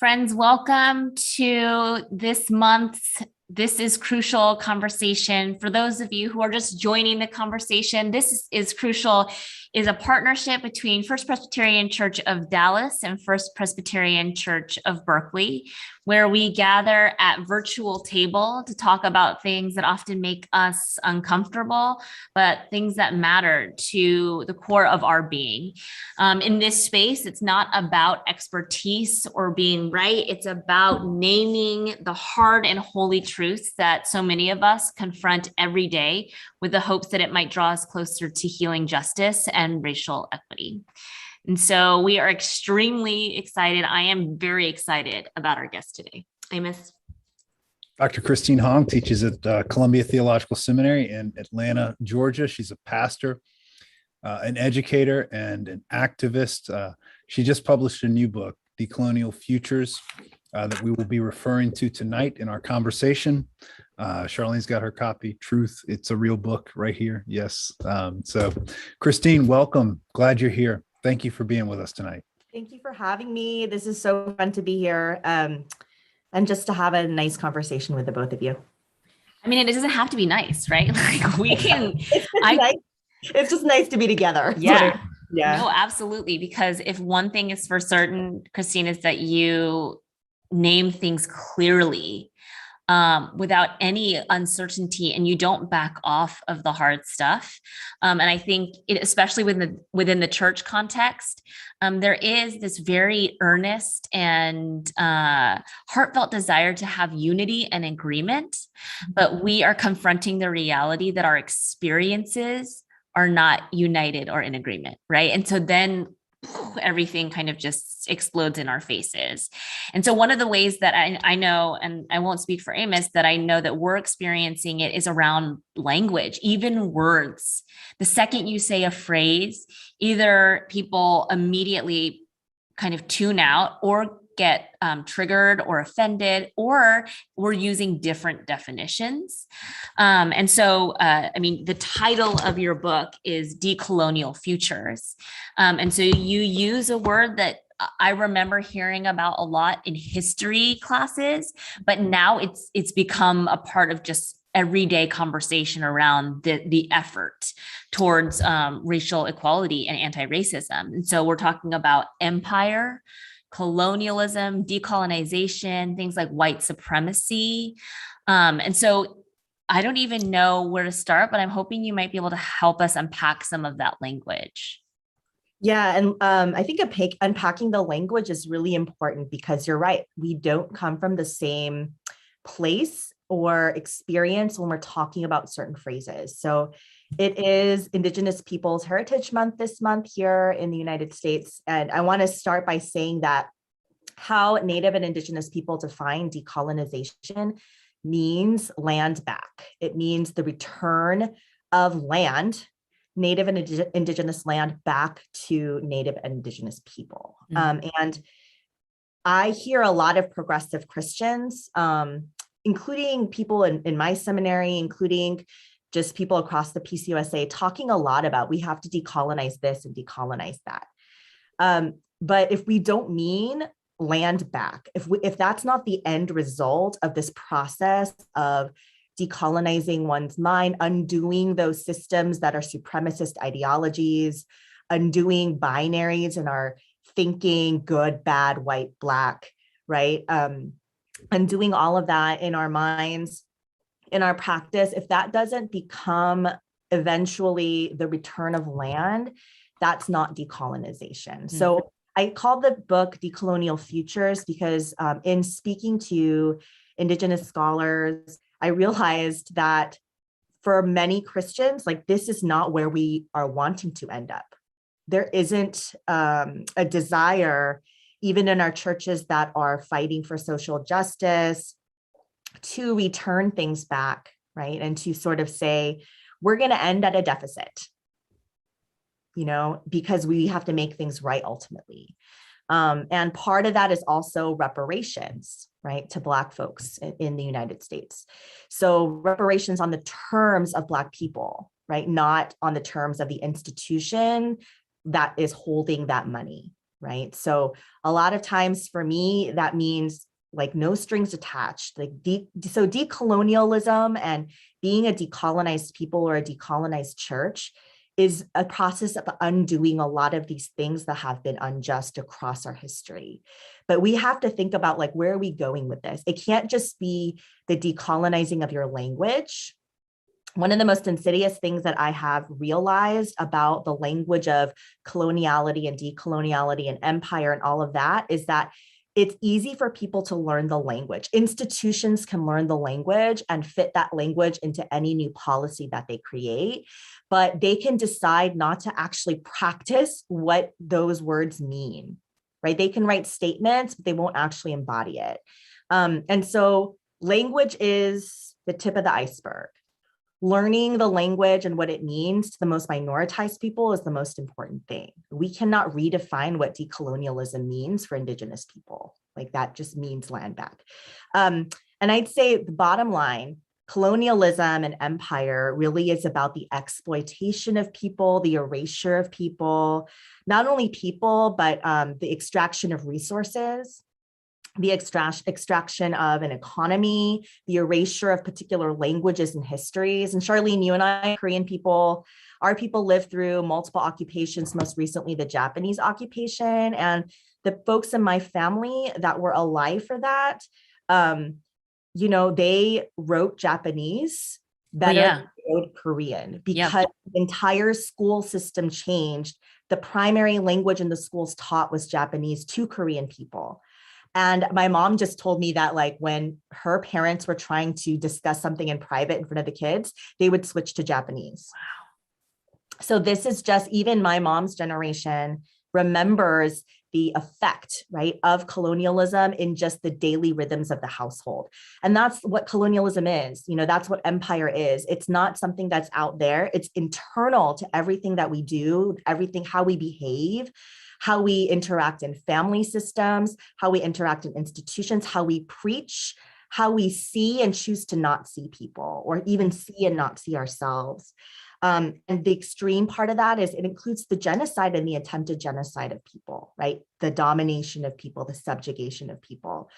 Friends, welcome to this month's This is Crucial conversation. For those of you who are just joining the conversation, This is Crucial is a partnership between First Presbyterian Church of Dallas and First Presbyterian Church of Berkeley, where we gather at virtual table to talk about things that often make us uncomfortable, but things that matter to the core of our being. In this space, it's not about expertise or being right. It's about naming the hard and holy truths that so many of us confront every day with the hopes that it might draw us closer to healing justice and racial equity. And so we are extremely excited. I am very excited about our guest today. Amos. Dr. Christine Hong teaches at Columbia Theological Seminary in Atlanta, Georgia. She's a pastor, an educator, and an activist. She just published a new book, Decolonial Futures, that we will be referring to tonight in our conversation. Charlene's got her copy, Truth. It's a real book right here. Yes. So Christine, welcome. Glad you're here. Thank you for being with us tonight. Thank you for having me. This is so fun to be here and just to have a nice conversation with the both of you. I mean, it doesn't have to be nice, right? Like we can. It's just nice to be together. Yeah. Yeah. No, absolutely. Because if one thing is for certain, Christine, is that you name things clearly without any uncertainty, and you don't back off of the hard stuff. And I think especially within the church context, there is this very earnest and heartfelt desire to have unity and agreement, but we are confronting the reality that our experiences are not united or in agreement, right? And so then everything kind of just explodes in our faces. And so one of the ways that I know, and I won't speak for Amos, that I know that we're experiencing it is around language, even words. The second you say a phrase, either people immediately kind of tune out or get triggered or offended, or we're using different definitions. And so, I mean, the title of your book is Decolonial Futures. And so you use a word that I remember hearing about a lot in history classes, but now it's become a part of just everyday conversation around the effort towards racial equality and anti-racism. And so we're talking about empire, colonialism, decolonization, things like white supremacy. And so I don't even know where to start, but I'm hoping you might be able to help us unpack some of that language. Yeah. And I think unpacking the language is really important because you're right. We don't come from the same place or experience when we're talking about certain phrases. So it is Indigenous Peoples Heritage Month this month here in the United States. And I want to start by saying that how Native and Indigenous people define decolonization means land back. It means the return of land, Native and Indigenous land, back to Native and Indigenous people. And I hear a lot of progressive Christians, including people in my seminary, including just people across the PCUSA, talking a lot about we have to decolonize this and decolonize that. But if we don't mean land back, if that's not the end result of this process of decolonizing one's mind, undoing those systems that are supremacist ideologies, undoing binaries in our thinking, good, bad, white, black, right? Undoing all of that in our minds, in our practice, if that doesn't become eventually the return of land, that's not decolonization. Mm-hmm. So I call the book Decolonial Futures because in speaking to Indigenous scholars, I realized that for many Christians, like this is not where we are wanting to end up. There isn't a desire, even in our churches that are fighting for social justice, to return things back, right? And to sort of say, we're going to end at a deficit, because we have to make things right ultimately. And part of that is also reparations, right, to Black folks in the United States. So reparations on the terms of Black people, right, not on the terms of the institution that is holding that money, right? So a lot of times for me, that means like no strings attached, like so decolonialism and being a decolonized people or a decolonized church is a process of undoing a lot of these things that have been unjust across our history. But we have to think about like, where are we going with this? It can't just be the decolonizing of your language. One of the most insidious things that I have realized about the language of coloniality and decoloniality and empire and all of that is that it's easy for people to learn the language. Institutions can learn the language and fit that language into any new policy that they create, but they can decide not to actually practice what those words mean, right? They can write statements, but they won't actually embody it. And so language is the tip of the iceberg. Learning the language and what it means to the most minoritized people is the most important thing. We cannot redefine what decolonialism means for Indigenous people. Like that just means land back. And I'd say the bottom line, colonialism and empire really is about the exploitation of people, the erasure of people, not only people, but the extraction of resources, the extraction of an economy, the erasure of particular languages and histories. And Charlene, you and I, Korean people, our people lived through multiple occupations, most recently the Japanese occupation. And the folks in my family that were alive for that, you know, they wrote Japanese better than they wrote Korean because the entire school system changed. The primary language in the schools taught was Japanese to Korean people. And my mom just told me that like when her parents were trying to discuss something in private in front of the kids, they would switch to Japanese. Wow. So this is just, even my mom's generation remembers the effect, right, of colonialism in just the daily rhythms of the household. And that's what colonialism is. You know, that's what empire is. It's not something that's out there. It's internal to everything that we do, everything, how we behave, how we interact in family systems, how we interact in institutions, how we preach, how we see and choose to not see people, or even see and not see ourselves. And the extreme part of that is it includes the genocide and the attempted genocide of people, right? The domination of people, the subjugation of people.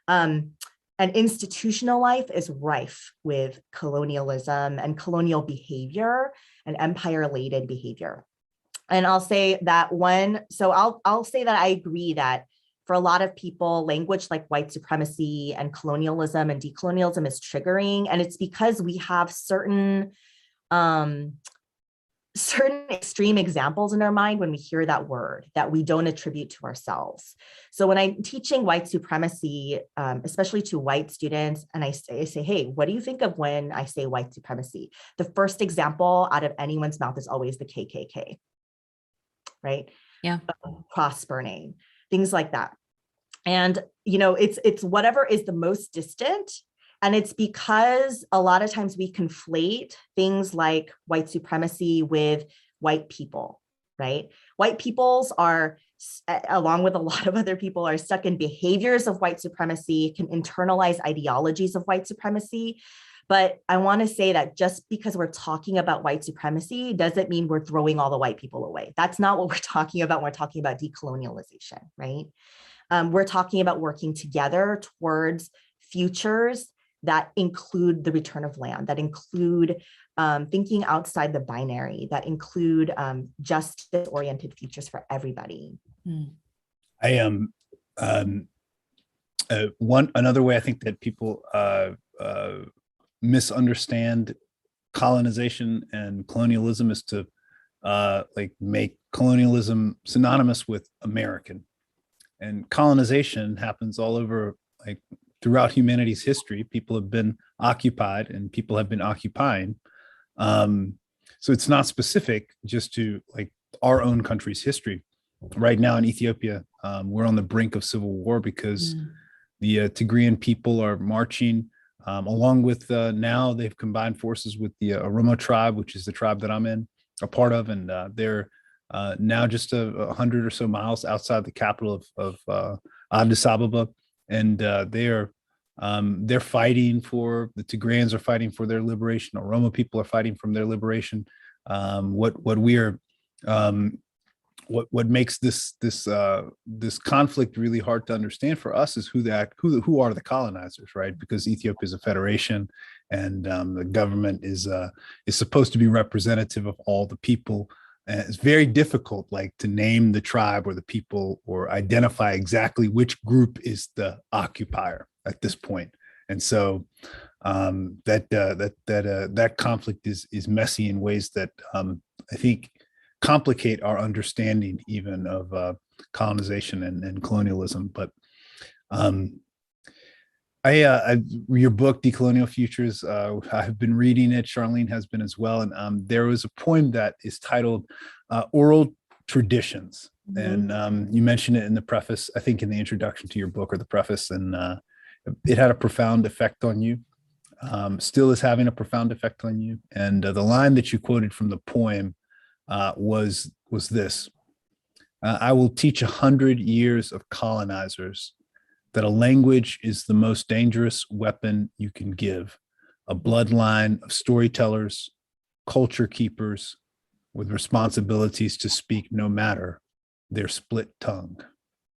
And institutional life is rife with colonialism and colonial behavior and empire-related behavior. And I'll say that I'll say that I agree that for a lot of people, language like white supremacy and colonialism and decolonialism is triggering. And it's because we have certain extreme examples in our mind when we hear that word that we don't attribute to ourselves. So when I'm teaching white supremacy, especially to white students, and I say, hey, what do you think of when I say white supremacy? The first example out of anyone's mouth is always the KKK. Right? Yeah. Cross burning, things like that. And, you know, it's whatever is the most distant. And it's because a lot of times we conflate things like white supremacy with white people, right? White peoples are, along with a lot of other people, are stuck in behaviors of white supremacy, can internalize ideologies of white supremacy. But I want to say that just because we're talking about white supremacy doesn't mean we're throwing all the white people away. That's not what we're talking about. We're talking about decolonialization, right? We're talking about working together towards futures that include the return of land, that include thinking outside the binary, that include justice-oriented futures for everybody. I am another way I think that people misunderstand colonization and colonialism is to like make colonialism synonymous with American. And colonization happens all over, like throughout humanity's history. People have been occupied and people have been occupying. So it's not specific just to like our own country's history. Right now in Ethiopia, we're on the brink of civil war because the Tigrayan people are marching along with now they've combined forces with the Oromo tribe, which is the tribe that I'm a part of, and they're now just 100 or so miles outside the capital of Addis Ababa, and they're fighting for, the Tigrayans are fighting for their liberation. Oromo people are fighting from their liberation. What we are what makes this conflict really hard to understand for us is who are the colonizers, right? Because Ethiopia is a federation, and the government is supposed to be representative of all the people. And it's very difficult, like, to name the tribe or the people or identify exactly which group is the occupier at this point. And so that conflict is messy in ways that I think complicate our understanding even of colonization and colonialism. But your book, Decolonial Futures, I've been reading it. Charlene has been as well. And there was a poem that is titled Oral Traditions. Mm-hmm. And you mentioned it in the preface, I think in the introduction to your book or the preface, and it had a profound effect on you. Still is having a profound effect on you. And the line that you quoted from the poem was this: I will teach 100 years of colonizers that a language is the most dangerous weapon you can give, a bloodline of storytellers, culture keepers with responsibilities to speak no matter their split tongue.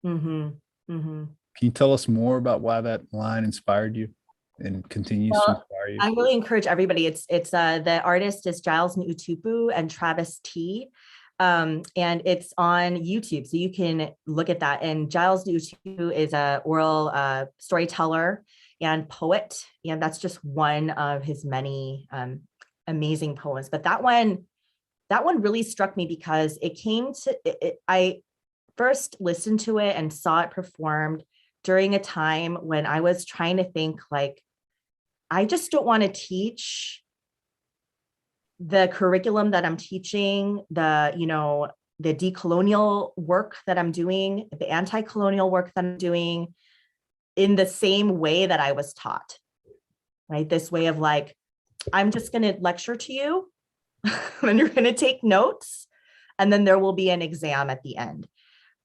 Mm-hmm. Mm-hmm. Can you tell us more about why that line inspired you and continues to inspire you? I really encourage everybody. It's the artist is Giles Nutupu and Travis T. And it's on YouTube, so you can look at that. And Giles Nutupu is a oral storyteller and poet, and that's just one of his many amazing poems. But that one really struck me because it came to I first listened to it and saw it performed during a time when I was trying to think, like, I just don't want to teach the curriculum that I'm teaching, the decolonial work that I'm doing, the anti-colonial work that I'm doing in the same way that I was taught, right? This way of, like, I'm just going to lecture to you and you're going to take notes, and then there will be an exam at the end.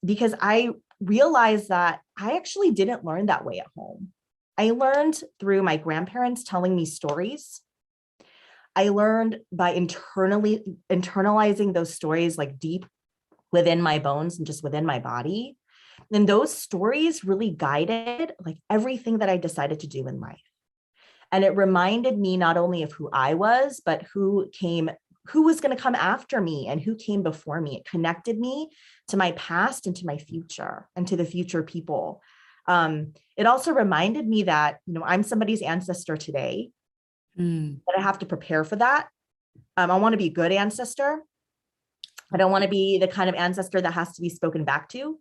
Because I realized that I actually didn't learn that way at home. I learned through my grandparents telling me stories. I learned by internalizing those stories, like, deep within my bones and just within my body. And those stories really guided, like, everything that I decided to do in life. And it reminded me not only of who I was, but who was going to come after me and who came before me. It connected me to my past and to my future and to the future people. It also reminded me that, I'm somebody's ancestor today. But I have to prepare for that. I want to be a good ancestor. I don't want to be the kind of ancestor that has to be spoken back to.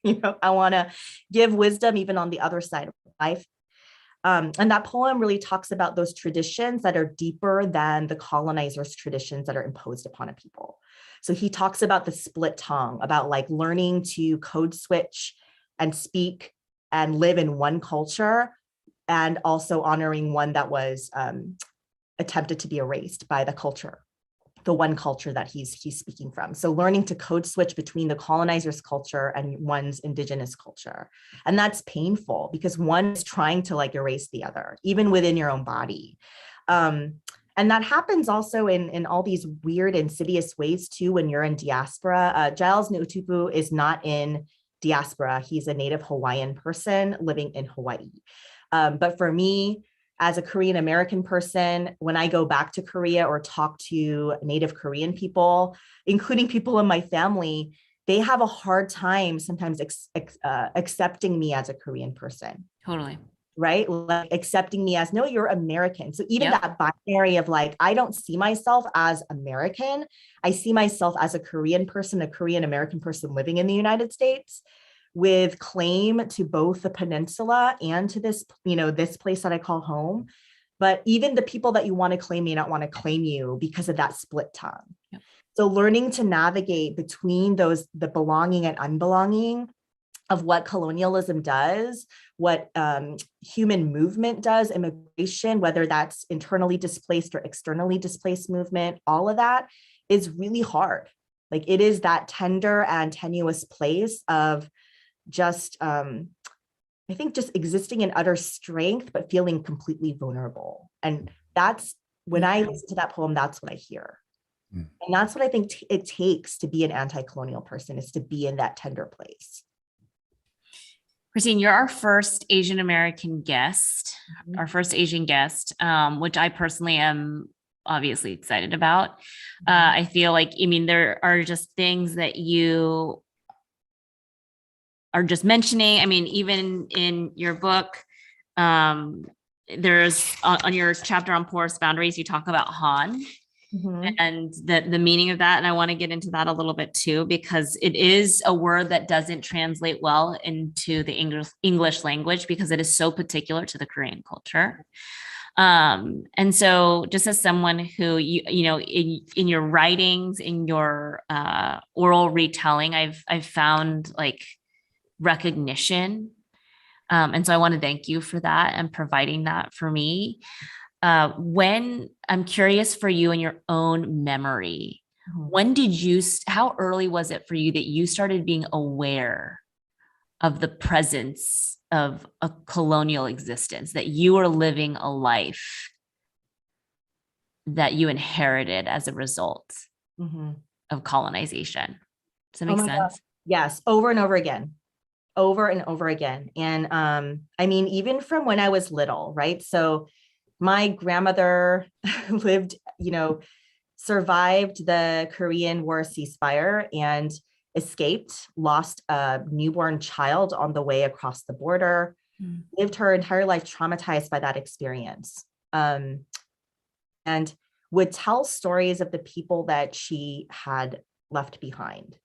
I want to give wisdom even on the other side of life. And that poem really talks about those traditions that are deeper than the colonizers' traditions that are imposed upon a people. So he talks about the split tongue, about, like, learning to code switch and speak and live in one culture, and also honoring one that was attempted to be erased by the culture, the one culture that he's speaking from. So learning to code switch between the colonizer's culture and one's indigenous culture. And that's painful because one is trying to, like, erase the other, even within your own body. And that happens also in all these weird, insidious ways too when you're in diaspora. Giles Nutupu is not in diaspora. He's a native Hawaiian person living in Hawaii. But for me, as a Korean American person, when I go back to Korea or talk to Native Korean people, including people in my family, they have a hard time sometimes accepting me as a Korean person. Totally. Right? Like, accepting me as, no, you're American. So even that binary of, like, I don't see myself as American. I see myself as a Korean person, a Korean American person living in the United States, with claim to both the peninsula and to this, this place that I call home. But even the people that you want to claim may not want to claim you because of that split tongue. Yep. So learning to navigate between the belonging and unbelonging of what colonialism does, what human movement does, immigration, whether that's internally displaced or externally displaced movement, all of that is really hard. Like, it is that tender and tenuous place of just, I think, just existing in utter strength, but feeling completely vulnerable. And that's when I listen to that poem, that's what I hear. Mm. And that's what I think it takes to be an anti-colonial person, is to be in that tender place. Christine, you're our first Asian American guest, Mhm. our first Asian guest, which I personally am obviously excited about. I feel like, I mean, there are just things that you are just mentioning. I mean, even in your book, there's on your chapter on porous boundaries, you talk about Han Mhm. and the meaning of that. And I want to get into that a little bit too, because it is a word that doesn't translate well into the English language because it is so particular to the Korean culture. And so just as someone who, you know, in your writings, in your oral retelling, I've found like recognition. And so I want to thank you for that and providing that for me. When I'm curious for you and your own memory, when did you, how early was it for you that you started being aware of the presence of a colonial existence, that you were living a life that you inherited as a result Mhm. of colonization? Does that Oh make my God. sense? Yes, over and over again. Over and over again. And I mean, even from when I was little, right? So my grandmother lived, you know, survived the Korean War ceasefire and escaped, lost a newborn child on the way across the border, lived her entire life traumatized by that experience. And would tell stories of the people that she had left behind,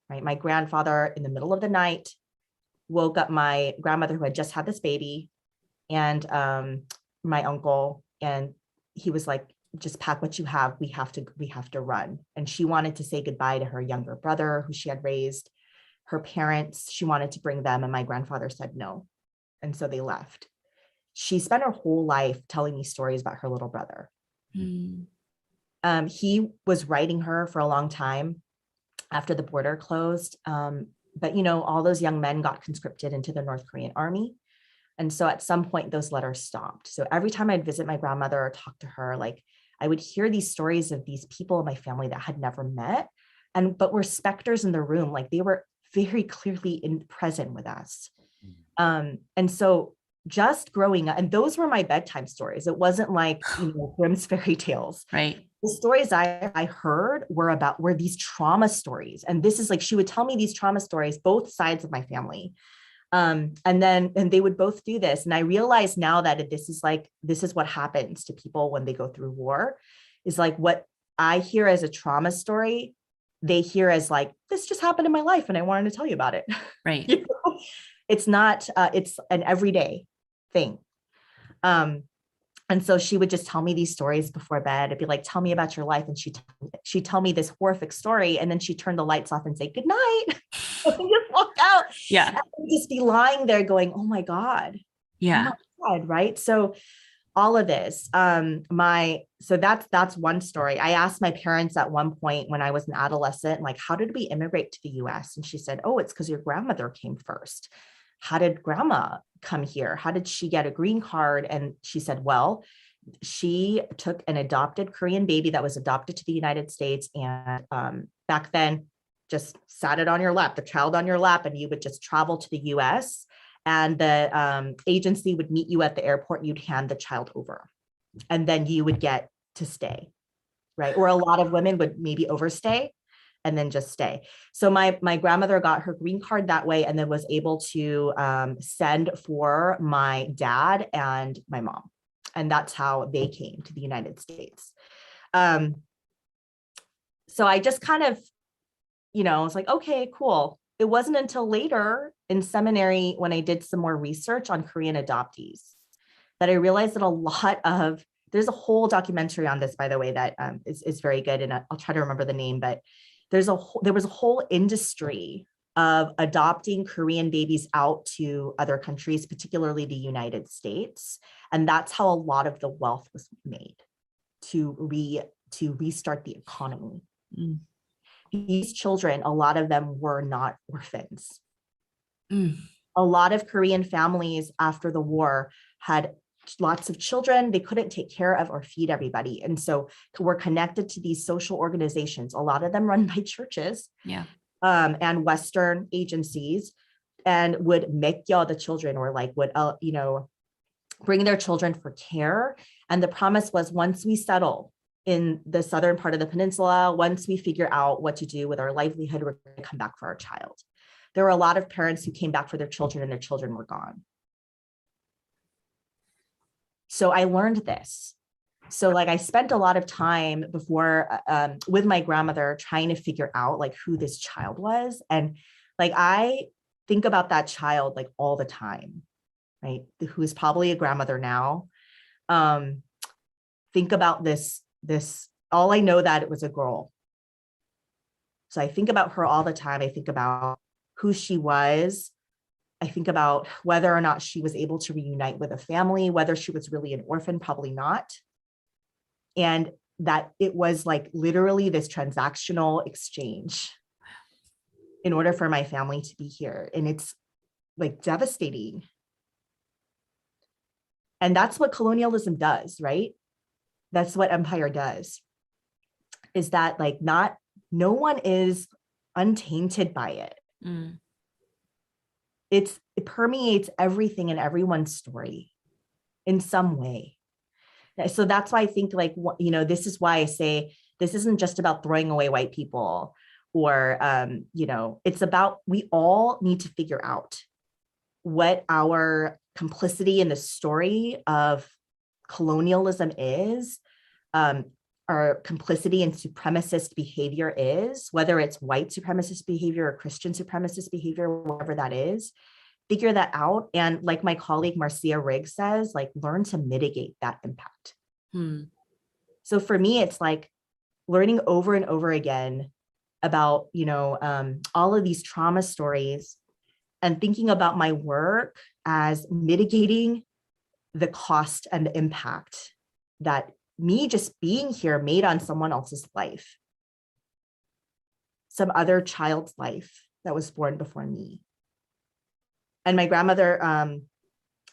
right? My grandfather, in the middle of the night, woke up my grandmother who had just had this baby and my uncle, and he was like, just pack what you have, we have to run. And she wanted to say goodbye to her younger brother who she had raised, her parents, she wanted to bring them, and my grandfather said no. And so they left. She spent her whole life telling me stories about her little brother. He was writing her for a long time after the border closed. But you know, all those young men got conscripted into the North Korean army. And so at some point those letters stopped. So every time I'd visit my grandmother or talk to her, like I would hear these stories of these people in my family that I had never met, but were specters in the room. Like they were very clearly present with us. And so just growing up, and those were my bedtime stories. It wasn't like, you know, Grimm's fairy tales. Right. The stories I heard were these trauma stories. And this is like, she would tell me these trauma stories, both sides of my family. And they would both do this. And I realize now that this is what happens to people when they go through war, is like what I hear as a trauma story, they hear as like, this just happened in my life and I wanted to tell you about it. Right. You know? It's not, it's an everyday thing. And so she would just tell me these stories before bed. It'd be like, tell me about your life. And she'd tell me this horrific story. And then she'd turn the lights off and say, good night. And just walk out. Yeah. And I'd just be lying there going, oh my God. Yeah. Oh my God. Right. So all of this, so that's one story. I asked my parents at one point when I was an adolescent, like, how did we immigrate to the US? And she said, oh, it's because your grandmother came first. How did grandma come here? How did she get a green card? And she said, well, she took an adopted Korean baby that was adopted to the United States. And back then, just sat it on your lap, the child on your lap, and you would just travel to the US. And the agency would meet you at the airport. You'd hand the child over. And then you would get to stay, right? Or a lot of women would maybe overstay and then just stay. So my grandmother got her green card that way and then was able to send for my dad and my mom. And that's how they came to the United States. So I just kind of, you know, I was like, okay, cool. It wasn't until later in seminary when I did some more research on Korean adoptees that I realized that there's a whole documentary on this, by the way, that is very good. And I'll try to remember the name, but there was a whole industry of adopting Korean babies out to other countries, particularly the United States. And that's how a lot of the wealth was made to restart the economy. These children, a lot of them were not orphans. A lot of Korean families after the war had lots of children they couldn't take care of or feed everybody. And so we're connected to these social organizations, a lot of them run by churches, and Western agencies, and would make the children, or like would, bring their children for care. And the promise was, once we settle in the southern part of the peninsula, once we figure out what to do with our livelihood, we're going to come back for our child. There were a lot of parents who came back for their children and their children were gone. So I learned this. So like I spent a lot of time before with my grandmother trying to figure out like who this child was. And like, I think about that child like all the time, right? Who is probably a grandmother now. Think about this, all I know that it was a girl. So I think about her all the time. I think about who she was. I think about whether or not she was able to reunite with a family, whether she was really an orphan, probably not. And that it was like literally this transactional exchange in order for my family to be here. And it's like devastating. And that's what colonialism does, right? That's what empire does, is that like no one is untainted by it. Mm. It permeates everything in everyone's story in some way. So that's why I think like, this is why I say this isn't just about throwing away white people or, it's about, we all need to figure out what our complicity in the story of colonialism is, our complicity in supremacist behavior is, whether it's white supremacist behavior or Christian supremacist behavior, whatever that is, figure that out. And like my colleague Marcia Riggs says, like learn to mitigate that impact. So for me, it's like learning over and over again about, all of these trauma stories and thinking about my work as mitigating the cost and the impact that me just being here made on someone else's life, some other child's life that was born before me. And my grandmother,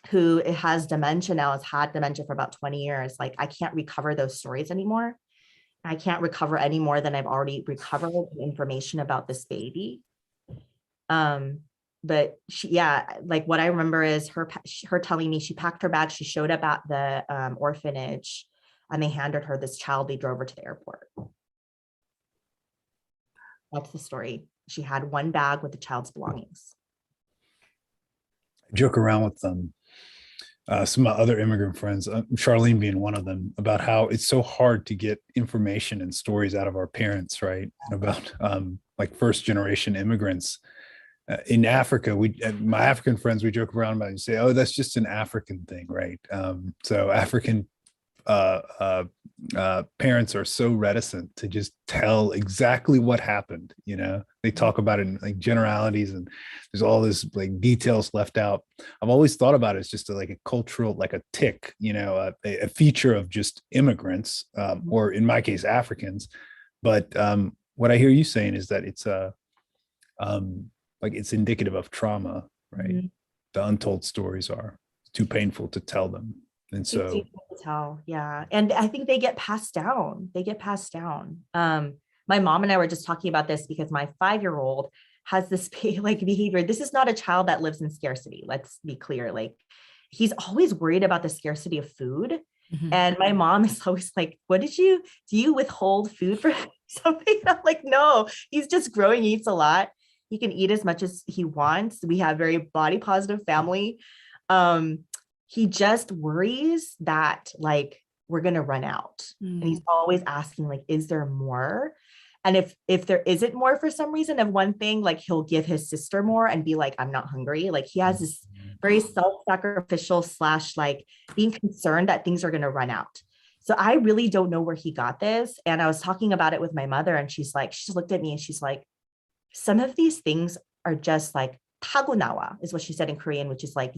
who has dementia now, has had dementia for about 20 years, like I can't recover those stories anymore. I can't recover any more than I've already recovered information about this baby. But she, like what I remember is her telling me she packed her bag, she showed up at the orphanage, and they handed her this child. They drove her to the airport. That's the story. She had one bag with the child's belongings. I joke around with them. Some of my other immigrant friends, Charlene being one of them, about how it's so hard to get information and stories out of our parents, right? And about like first generation immigrants in Africa. My African friends, we joke around about it and say, oh, that's just an African thing, right? So African parents are so reticent to just tell exactly what happened. They talk about it in like generalities, and there's all this like details left out. I've always thought about it as just like a cultural, like a tick, a feature of just immigrants, or in my case, Africans. But what I hear you saying is that it's like it's indicative of trauma, right? Mm-hmm. The untold stories are too painful to tell them. And so yeah. And I think they get passed down. My mom and I were just talking about this because my 5-year-old has this behavior. This is not a child that lives in scarcity. Let's be clear. Like he's always worried about the scarcity of food. Mm-hmm. And my mom is always like, do you withhold food for something? I'm like, no, he's just growing, he eats a lot. He can eat as much as he wants. We have a very body positive family. He just worries that like we're going to run out. And he's always asking like, is there more? And if there isn't more for some reason of one thing, like he'll give his sister more and be like, I'm not hungry. Like he has this very self-sacrificial / like being concerned that things are going to run out. So I really don't know where he got this. And I was talking about it with my mother, and she just looked at me and she's like, some of these things are just like tagunawa is what she said in Korean, which is like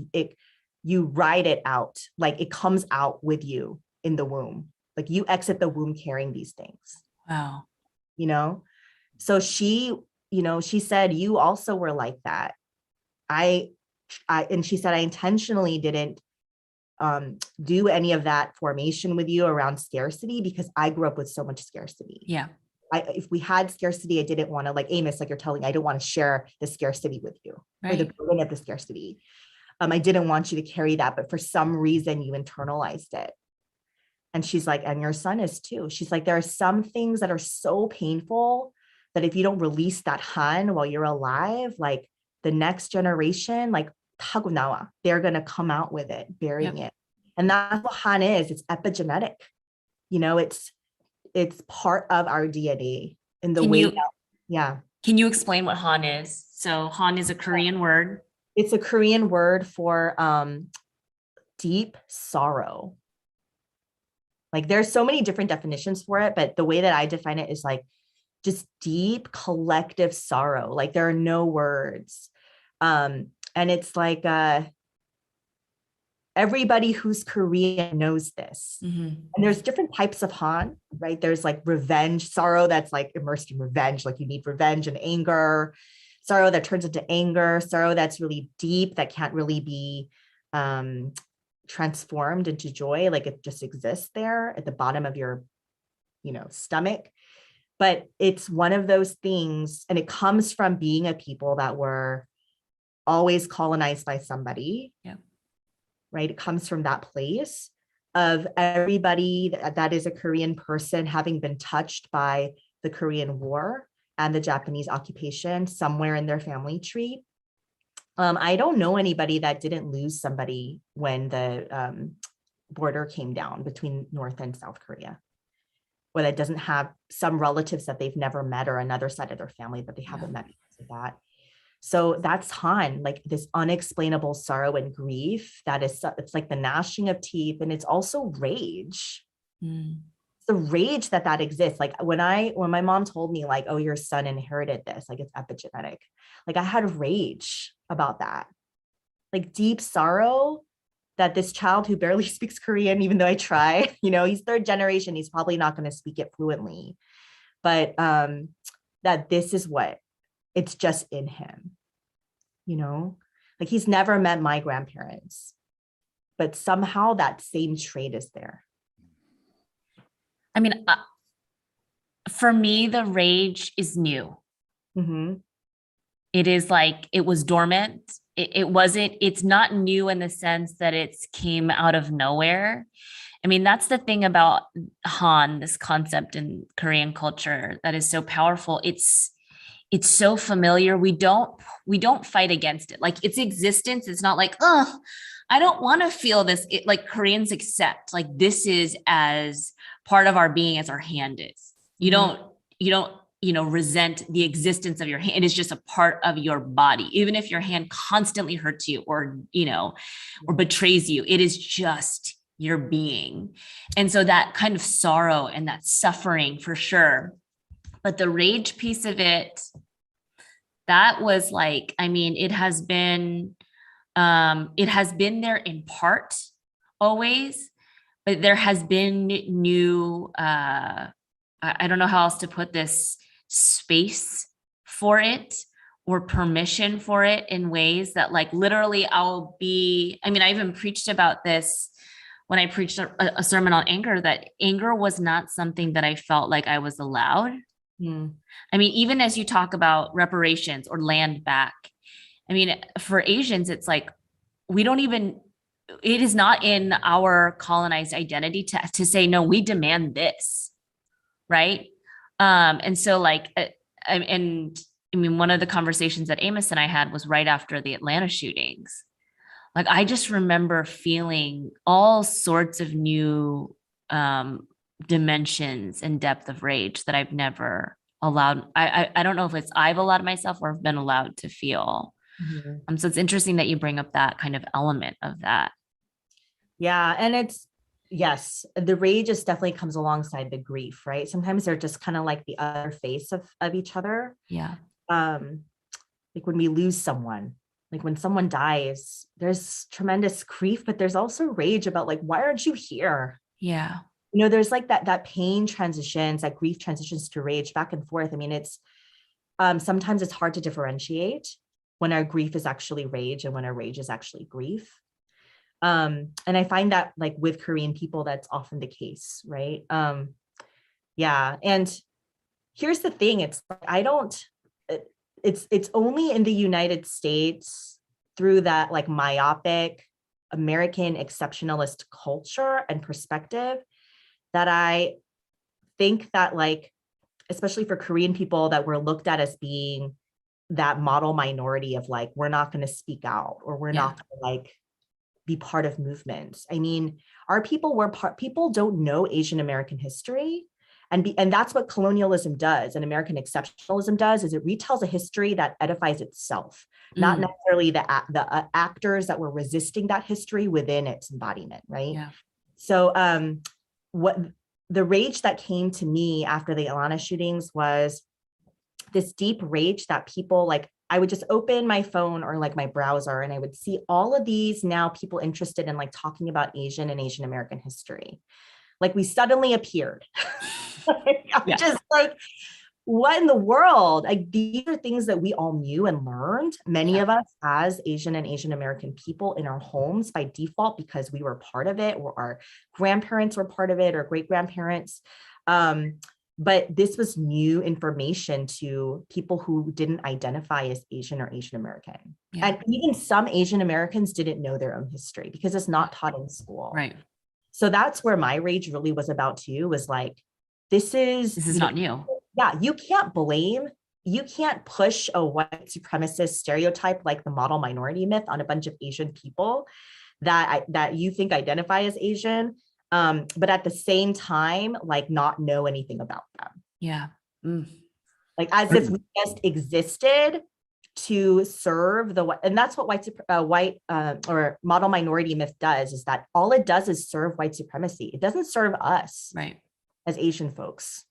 you ride it out, like it comes out with you in the womb. Like you exit the womb carrying these things. Wow. So she said, you also were like that. And she said, I intentionally didn't do any of that formation with you around scarcity, because I grew up with so much scarcity. Yeah. If we had scarcity, I didn't want to, like Amos, like you're telling, I don't want to share the scarcity with you, or the burden of the scarcity. I didn't want you to carry that, but for some reason you internalized it. And she's like, and your son is too. She's like, there are some things that are so painful that if you don't release that han while you're alive, like the next generation, like tagunawa, they're going to come out with it, bearing it. And that's what han is. It's epigenetic. You know, it's part of our DNA in the way that, yeah. Can you explain what han is? So han is a Korean word. It's a Korean word for deep sorrow. Like there's so many different definitions for it, but the way that I define it is like just deep collective sorrow. Like there are no words. And it's like everybody who's Korean knows this. Mm-hmm. And there's different types of han, right? There's like revenge, sorrow that's like immersed in revenge, like you need revenge and anger, sorrow that turns into anger, sorrow that's really deep, that can't really be transformed into joy, like it just exists there at the bottom of your, stomach. But it's one of those things, and it comes from being a people that were always colonized by somebody. Yeah. Right? It comes from that place of everybody that is a Korean person having been touched by the Korean War and the Japanese occupation somewhere in their family tree. I don't know anybody that didn't lose somebody when the border came down between North and South Korea, or that doesn't have some relatives that they've never met, or another side of their family that they haven't met because of that. So that's han, like this unexplainable sorrow and grief that is, it's like the gnashing of teeth, and it's also rage. The rage that exists. Like when my mom told me like, oh, your son inherited this, like it's epigenetic. Like I had rage about that, like deep sorrow that this child who barely speaks Korean, even though I try, he's third generation, he's probably not going to speak it fluently, but that this is what it's just in him, like he's never met my grandparents, but somehow that same trait is there. I mean, for me, the rage is new. Mm-hmm. It is like, it was dormant. It's not new in the sense that it came out of nowhere. I mean, that's the thing about han, this concept in Korean culture that is so powerful. It's so familiar. We don't fight against it. Like its existence, it's not like, oh, I don't want to feel this. Like Koreans accept, like this is as part of our being as our hand is. You don't resent the existence of your hand. It is just a part of your body. Even if your hand constantly hurts you or betrays you, it is just your being. And so that kind of sorrow and that suffering for sure. But the rage piece of it, that was like, I mean, it has been there in part always, but there has been new, I don't know how else to put this, space for it or permission for it in ways that like literally I even preached about this when I preached a sermon on anger, that anger was not something that I felt like I was allowed. I mean, even as you talk about reparations or land back, I mean, for Asians, it's like, it is not in our colonized identity to say, no, we demand this. Right. And so like, one of the conversations that Amos and I had was right after the Atlanta shootings. Like, I just remember feeling all sorts of new dimensions and depth of rage that I've never allowed. I don't know if it's I've allowed myself or have been allowed to feel. Mm-hmm. So it's interesting that you bring up that kind of element of that. Yeah. And yes, the rage just definitely comes alongside the grief, right? Sometimes they're just kind of like the other face of each other. Yeah. Like when we lose someone, like when someone dies, there's tremendous grief, but there's also rage about like, why aren't you here? Yeah. There's like that pain transitions, that grief transitions to rage back and forth. I mean, it's sometimes it's hard to differentiate when our grief is actually rage and when our rage is actually grief. And I find that like with Korean people, that's often the case, right? Yeah. And here's the thing, it's like, it's only in the United States through that like myopic American exceptionalist culture and perspective that I think that like, especially for Korean people, that we're looked at as being that model minority of like, we're not going to speak out, or we're not going to like be part of movements. I mean, our people people don't know Asian American history. And that's what colonialism does and American exceptionalism does, is it retells a history that edifies itself, not necessarily the actors that were resisting that history within its embodiment, right? Yeah. So what the rage that came to me after the Atlanta shootings was this deep rage that people like, I would just open my phone or like my browser and I would see all of these now people interested in like talking about Asian and Asian American history. Like we suddenly appeared. I'm just like, what in the world? Like these are things that we all knew and learned, many of us as Asian and Asian American people in our homes by default, because we were part of it, or our grandparents were part of it, or great grandparents. But this was new information to people who didn't identify as Asian or Asian American. Yeah. And even some Asian Americans didn't know their own history because it's not taught in school. Right. So that's where my rage really was about too, was like, this is not new. Yeah, you can't push a white supremacist stereotype like the model minority myth on a bunch of Asian people that you think identify as Asian, but at the same time, like not know anything about them. Yeah. Like as if we just existed to serve and that's what white or model minority myth does, is that all it does is serve white supremacy. It doesn't serve us, right, as Asian folks.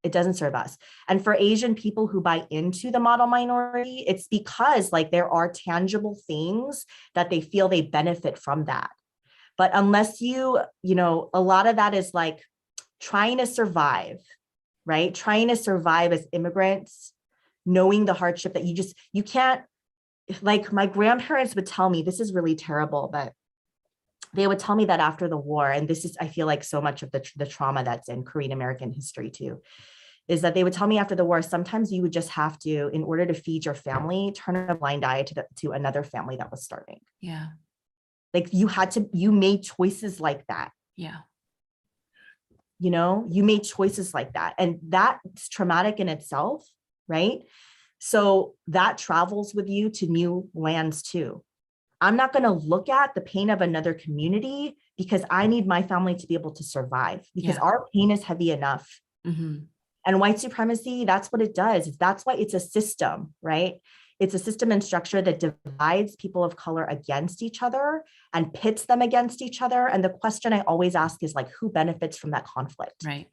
It doesn't serve us. And for Asian people who buy into the model minority, it's because like there are tangible things that they feel they benefit from that. But unless you know, a lot of that is like trying to survive, right? Trying to survive as immigrants, knowing the hardship that you can't, like my grandparents would tell me, this is really terrible, but they would tell me that after the war, and this is, I feel like so much of the trauma that's in Korean American history too, is that they would tell me after the war, sometimes you would just have to, in order to feed your family, turn a blind eye to another family that was starving. Yeah. Like you made choices like that. Yeah. You know, you made choices like that. And that's traumatic in itself, right? So that travels with you to new lands too. I'm not going to look at the pain of another community because I need my family to be able to survive, because our pain is heavy enough. Mm-hmm. And white supremacy, that's what it does. That's why it's a system, right? It's a system and structure that divides people of color against each other and pits them against each other. And the question I always ask is like, who benefits from that conflict? Right.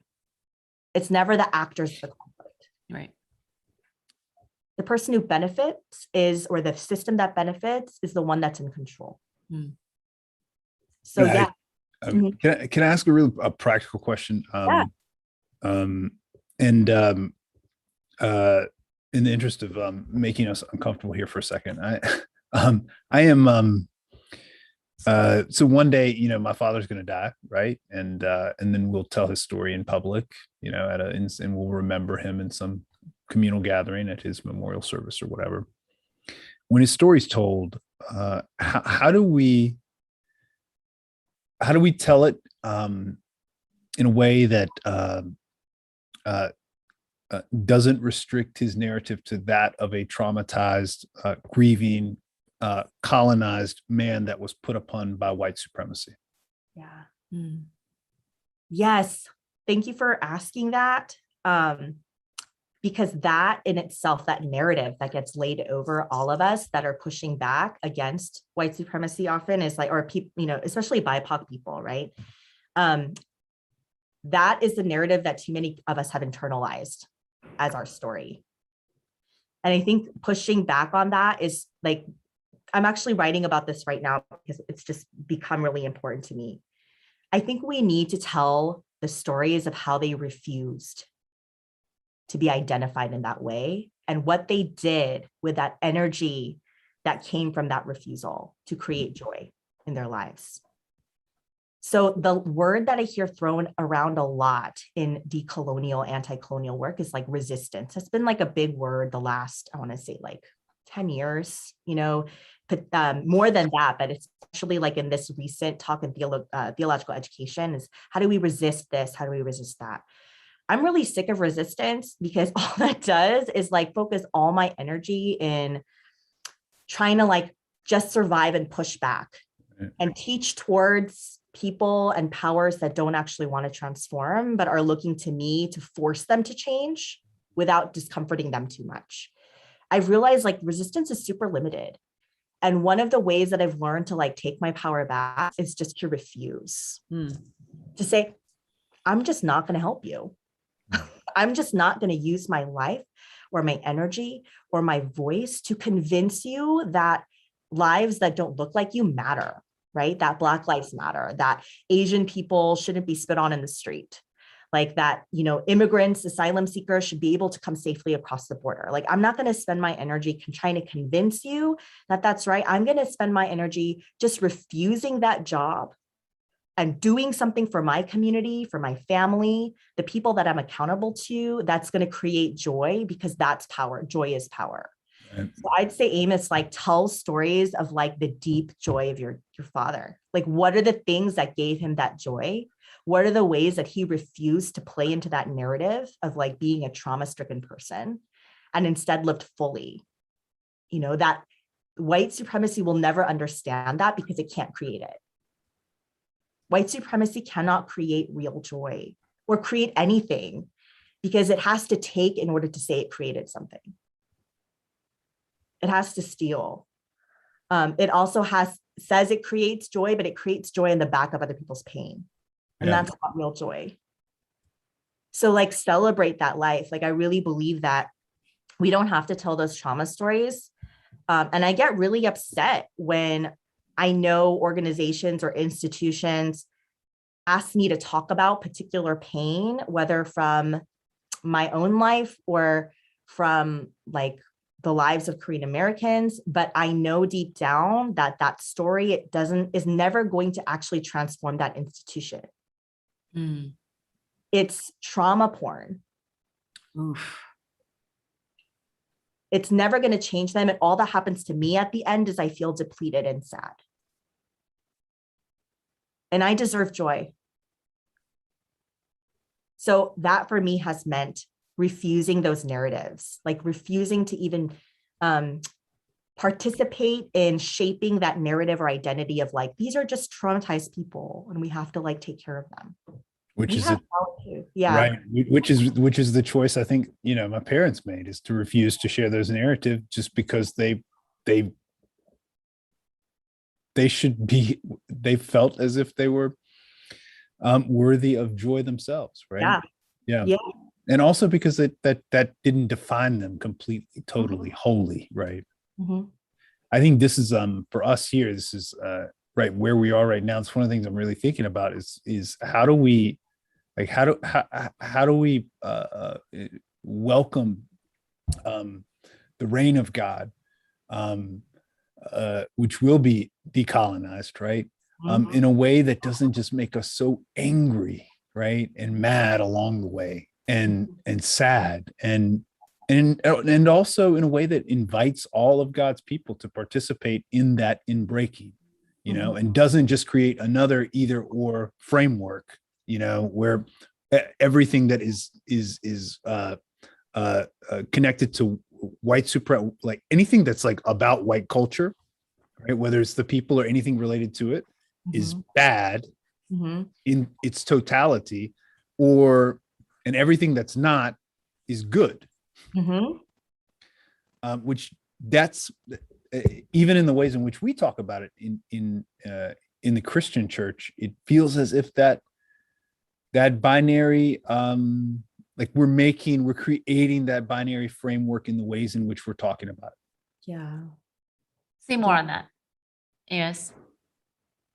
It's never the actors of the conflict. Right. The person who benefits or the system that benefits is the one that's in control. So can I ask a practical question? And in the interest of making us uncomfortable here for a second, I am so one day, you know, my father's going to die, right? And then we'll tell his story in public, you know, and we'll remember him in some communal gathering at his memorial service or whatever. When his story's told, how do we tell it in a way that doesn't restrict his narrative to that of a traumatized, grieving, colonized man that was put upon by white supremacy? Yeah. Yes. Thank you for asking that. Because that in itself, that narrative that gets laid over all of us that are pushing back against white supremacy often is like, or people, you know, especially BIPOC people, right? That is the narrative that too many of us have internalized as our story. And I think pushing back on that is like, I'm actually writing about this right now because it's just become really important to me. I think we need to tell the stories of how they refused to be identified in that way and what they did with that energy that came from that refusal to create joy in their lives. So the word that I hear thrown around a lot in decolonial, anti-colonial work is like resistance. It's been like a big word the last, I want to say like 10 years, but more than that, but it's actually like in this recent talk in theological education is how do we resist this? How do we resist that? I'm really sick of resistance because all that does is like focus all my energy in trying to like just survive and push back and teach towards people and powers that don't actually want to transform, but are looking to me to force them to change without discomforting them too much. I've realized like resistance is super limited. And one of the ways that I've learned to like take my power back is just to refuse, to say, I'm just not going to help you. I'm just not going to use my life or my energy or my voice to convince you that lives that don't look like you matter, right? That Black lives matter, that Asian people shouldn't be spit on in the street, like that, immigrants, asylum seekers should be able to come safely across the border. Like, I'm not going to spend my energy trying to convince you that that's right. I'm going to spend my energy just refusing that job and doing something for my community, for my family, the people that I'm accountable to, that's going to create joy, because that's power. Joy is power. Right. So I'd say, Amos, like tell stories of like the deep joy of your father. Like, what are the things that gave him that joy? What are the ways that he refused to play into that narrative of like being a trauma-stricken person and instead lived fully? That white supremacy will never understand that because it can't create it. White supremacy cannot create real joy or create anything because it has to take in order to say it created something. It has to steal. It also says it creates joy, but it creates joy in the back of other people's pain. And that's not real joy. So like celebrate that life. Like I really believe that we don't have to tell those trauma stories. And I get really upset when I know organizations or institutions ask me to talk about particular pain, whether from my own life or from like the lives of Korean Americans, but I know deep down that that story is never going to actually transform that institution. It's trauma porn. Oof. It's never going to change them. And all that happens to me at the end is I feel depleted and sad. And I deserve joy. So that for me has meant refusing those narratives, like refusing to even participate in shaping that narrative or identity of like, these are just traumatized people and we have to like take care of them. Which is right. Which is the choice I think, my parents made, is to refuse to share those narratives just because they felt as if they were worthy of joy themselves, right? Yeah. And also because that didn't define them completely, totally, wholly, right? I think this is for us here, this is right where we are right now. It's one of the things I'm really thinking about is how do we welcome the reign of God, which will be decolonized, right? In a way that doesn't just make us so angry, right, and mad along the way, and sad, and also in a way that invites all of God's people to participate in that inbreaking, and doesn't just create another either or framework, where everything that is connected to white supremacy, like anything that's like about white culture, right, whether it's the people or anything related to it, is bad in its totality, and everything that's not is good. Which that's even in the ways in which we talk about it in the Christian church, it feels as if that binary, like we're creating that binary framework in the ways in which we're talking about it. Yeah. Say more on that. Yes.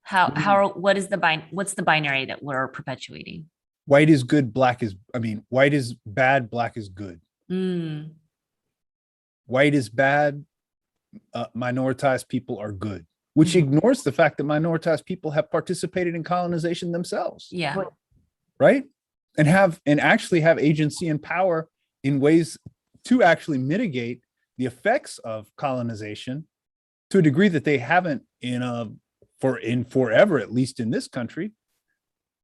What's the binary that we're perpetuating? White is good, white is bad, black is good. White is bad, minoritized people are good. which Mhm. ignores the fact that minoritized people have participated in colonization themselves, Yeah. right? And actually have agency and power in ways to actually mitigate the effects of colonization to a degree that they haven't in forever, at least in this country,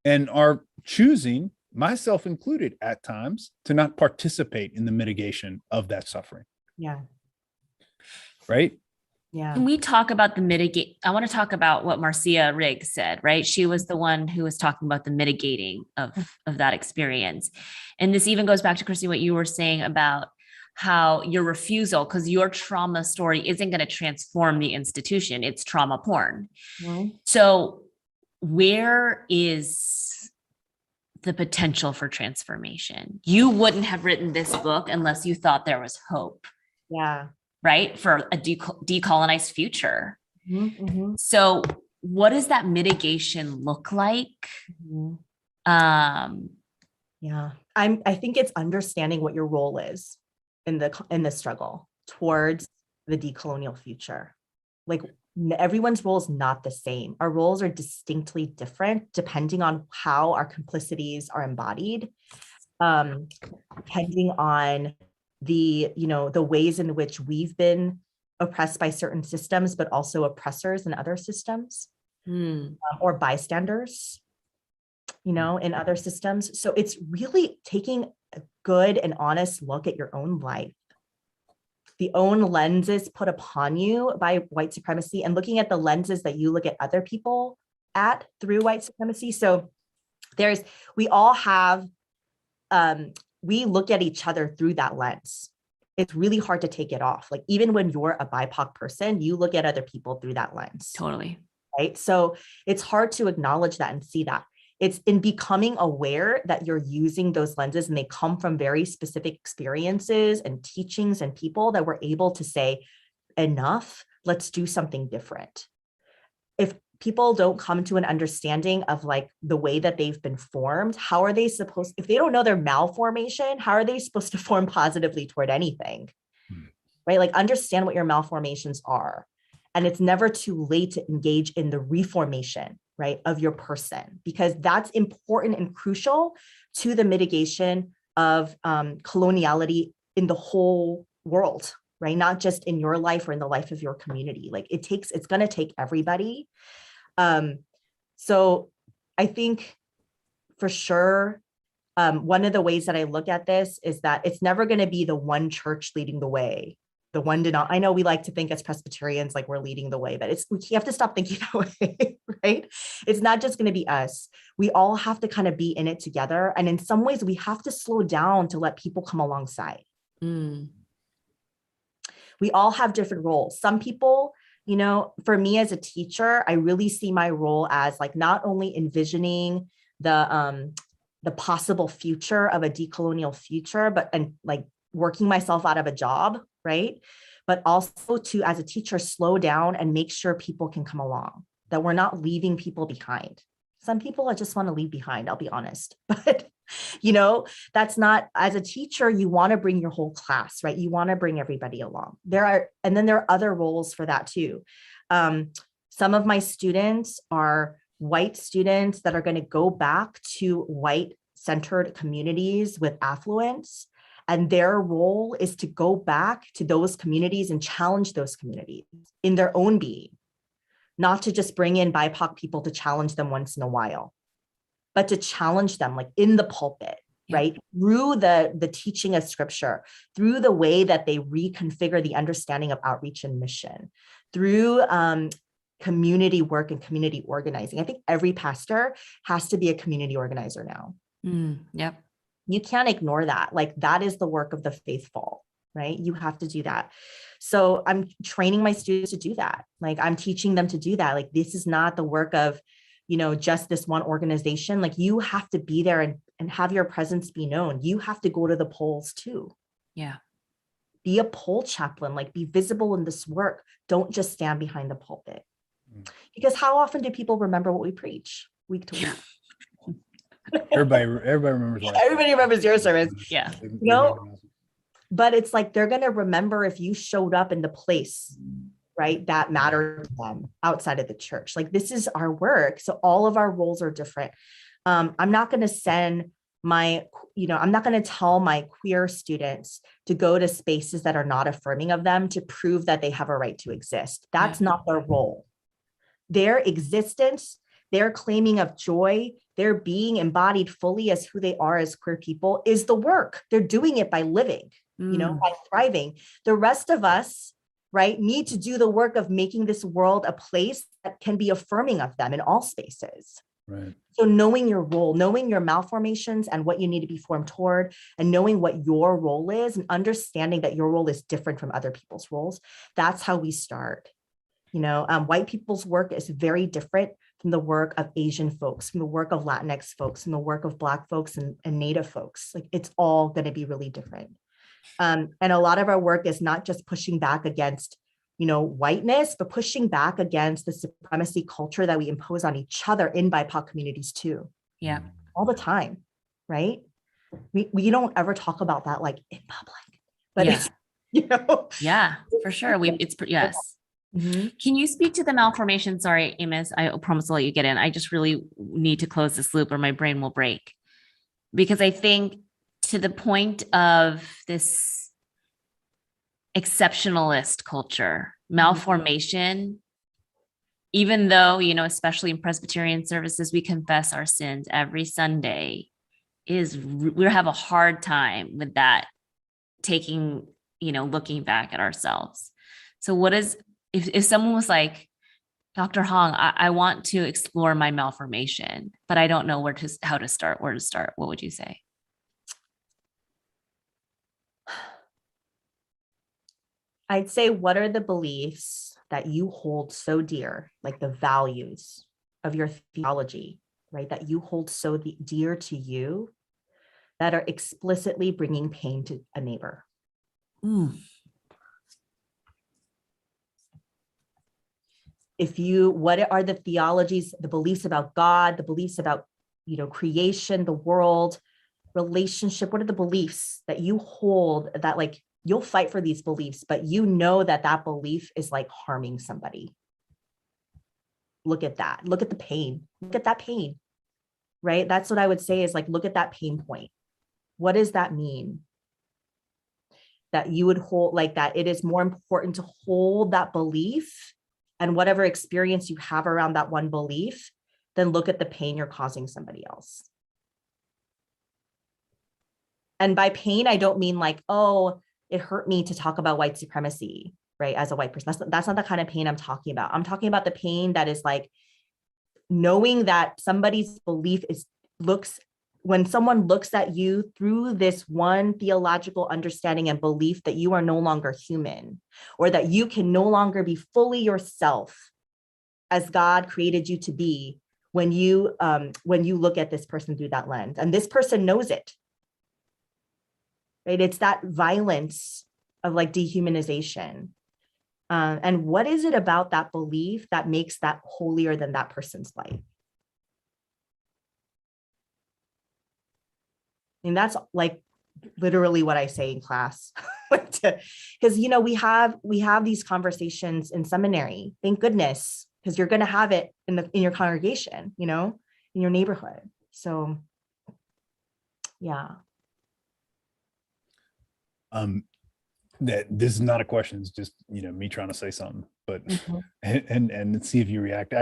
and are choosing, myself included at times, to not participate in the mitigation of that suffering. Yeah. Right? Yeah. Can we talk about the mitigate? I want to talk about what Marcia Riggs said, right? She was the one who was talking about the mitigating of that experience. And this even goes back to, Christine, what you were saying about how your refusal, because your trauma story isn't going to transform the institution, it's trauma porn. Mhm. So where is the potential for transformation? You wouldn't have written this book unless you thought there was hope, Yeah. right? For a decolonized future. Mhm, mhm, So what does that mitigation look like? mhm. Um, Yeah. I think it's understanding what your role is in the struggle towards the decolonial future. Like everyone's role is not the same. Our roles are distinctly different depending on how our complicities are embodied, depending on the ways in which we've been oppressed by certain systems, but also oppressors in other systems, or bystanders, in other systems. So it's really taking a good and honest look at your own life, the own lenses put upon you by white supremacy, and looking at the lenses that you look at other people at through white supremacy. So we all have, we look at each other through that lens. It's really hard to take it off. Like even when you're a BIPOC person, you look at other people through that lens. totally. Right? So it's hard to acknowledge that and see that. It's in becoming aware that you're using those lenses and they come from very specific experiences and teachings and people that we're able to say, enough, let's do something different. If people don't come to an understanding of like the way that they've been formed, how are they supposed, if they don't know their malformation, how are they supposed to form positively toward anything? Right? Like understand what your malformations are. And it's never too late to engage in the reformation, right, of your person, because that's important and crucial to the mitigation of coloniality in the whole world, right? Not just in your life or in the life of your community. Like it's going to take everybody. So I think for sure, one of the ways that I look at this is that it's never going to be the one church leading the way. The one did not. I know we like to think as Presbyterians like we're leading the way, but you have to stop thinking that way, right? It's not just going to be us. We all have to kind of be in it together. And in some ways, we have to slow down to let people come alongside. We all have different roles. Some people, for me as a teacher, I really see my role as like not only envisioning the possible future of a decolonial future, and like working myself out of a job, right? But also to, as a teacher, slow down and make sure people can come along, that we're not leaving people behind. Some people I just want to leave behind, I'll be honest. But, that's not, as a teacher, you want to bring your whole class, right? You want to bring everybody along. And then there are other roles for that too. Some of my students are white students that are going to go back to white-centered communities with affluence. And their role is to go back to those communities and challenge those communities in their own being, not to just bring in BIPOC people to challenge them once in a while, but to challenge them like in the pulpit, right? Through the teaching of scripture, through the way that they reconfigure the understanding of outreach and mission, through community work and community organizing. I think every pastor has to be a community organizer now. Yep. You can't ignore that. Like that is the work of the faithful, right? You have to do that. So I'm training my students to do that. Like I'm teaching them to do that. Like this is not the work of, just this one organization. Like you have to be there and have your presence be known. You have to go to the polls too. Yeah. Be a poll chaplain, like be visible in this work. Don't just stand behind the pulpit. Because how often do people remember what we preach week to week? Everybody remembers. Everybody remembers your service. Yeah. But it's like they're going to remember if you showed up in the place, right, that matter to them outside of the church. Like, this is our work. So all of our roles are different. I'm not going to send I'm not going to tell my queer students to go to spaces that are not affirming of them to prove that they have a right to exist. That's not their role. Their existence, their claiming of joy, their being embodied fully as who they are as queer people is the work. They're doing it by living, by thriving. The rest of us, right, need to do the work of making this world a place that can be affirming of them in all spaces. Right. So knowing your role, knowing your malformations and what you need to be formed toward, and knowing what your role is and understanding that your role is different from other people's roles, that's how we start. White people's work is very different from the work of Asian folks, from the work of Latinx folks, from the work of Black folks and Native folks. Like, it's all going to be really different. And a lot of our work is not just pushing back against whiteness, but pushing back against the supremacy culture that we impose on each other in BIPOC communities too. Yeah. All the time, right? We don't ever talk about that like in public, but it's, Yeah, for sure. Yes. Mm-hmm. Can you speak to the malformation? Sorry, Amos, I promise I'll let you get in. I just really need to close this loop or my brain will break. Because I think to the point of this exceptionalist culture, malformation, even though, especially in Presbyterian services, we confess our sins every Sunday, we have a hard time with that, looking back at ourselves. So what is, if someone was like, Dr. Hong, I want to explore my malformation, but I don't know where to start, what would you say? I'd say, what are the beliefs that you hold so dear, like the values of your theology, right? That you hold so dear to you that are explicitly bringing pain to a neighbor. What are the theologies, the beliefs about God, the beliefs about, creation, the world, relationship? What are the beliefs that you hold that, like, you'll fight for these beliefs, but that belief is like harming somebody? Look at that. Look at the pain. Look at that pain, right? That's what I would say is, like, look at that pain point. What does that mean? That you would hold, like, that it is more important to hold that belief and whatever experience you have around that one belief than look at the pain you're causing somebody else. And by pain, I don't mean like, oh, it hurt me to talk about white supremacy, right? As a white person, that's not the kind of pain I'm talking about. I'm talking about the pain that is like knowing that somebody's belief when someone looks at you through this one theological understanding and belief that you are no longer human, or that you can no longer be fully yourself as God created you to be when you look at this person through that lens, and this person knows it. Right? It's that violence of like dehumanization. And what is it about that belief that makes that holier than that person's life? And that's like literally what I say in class, because we have these conversations in seminary. Thank goodness, because you're going to have it in your congregation, in your neighborhood. So, yeah. That this is not a question, it's just me trying to say something, but and see if you react.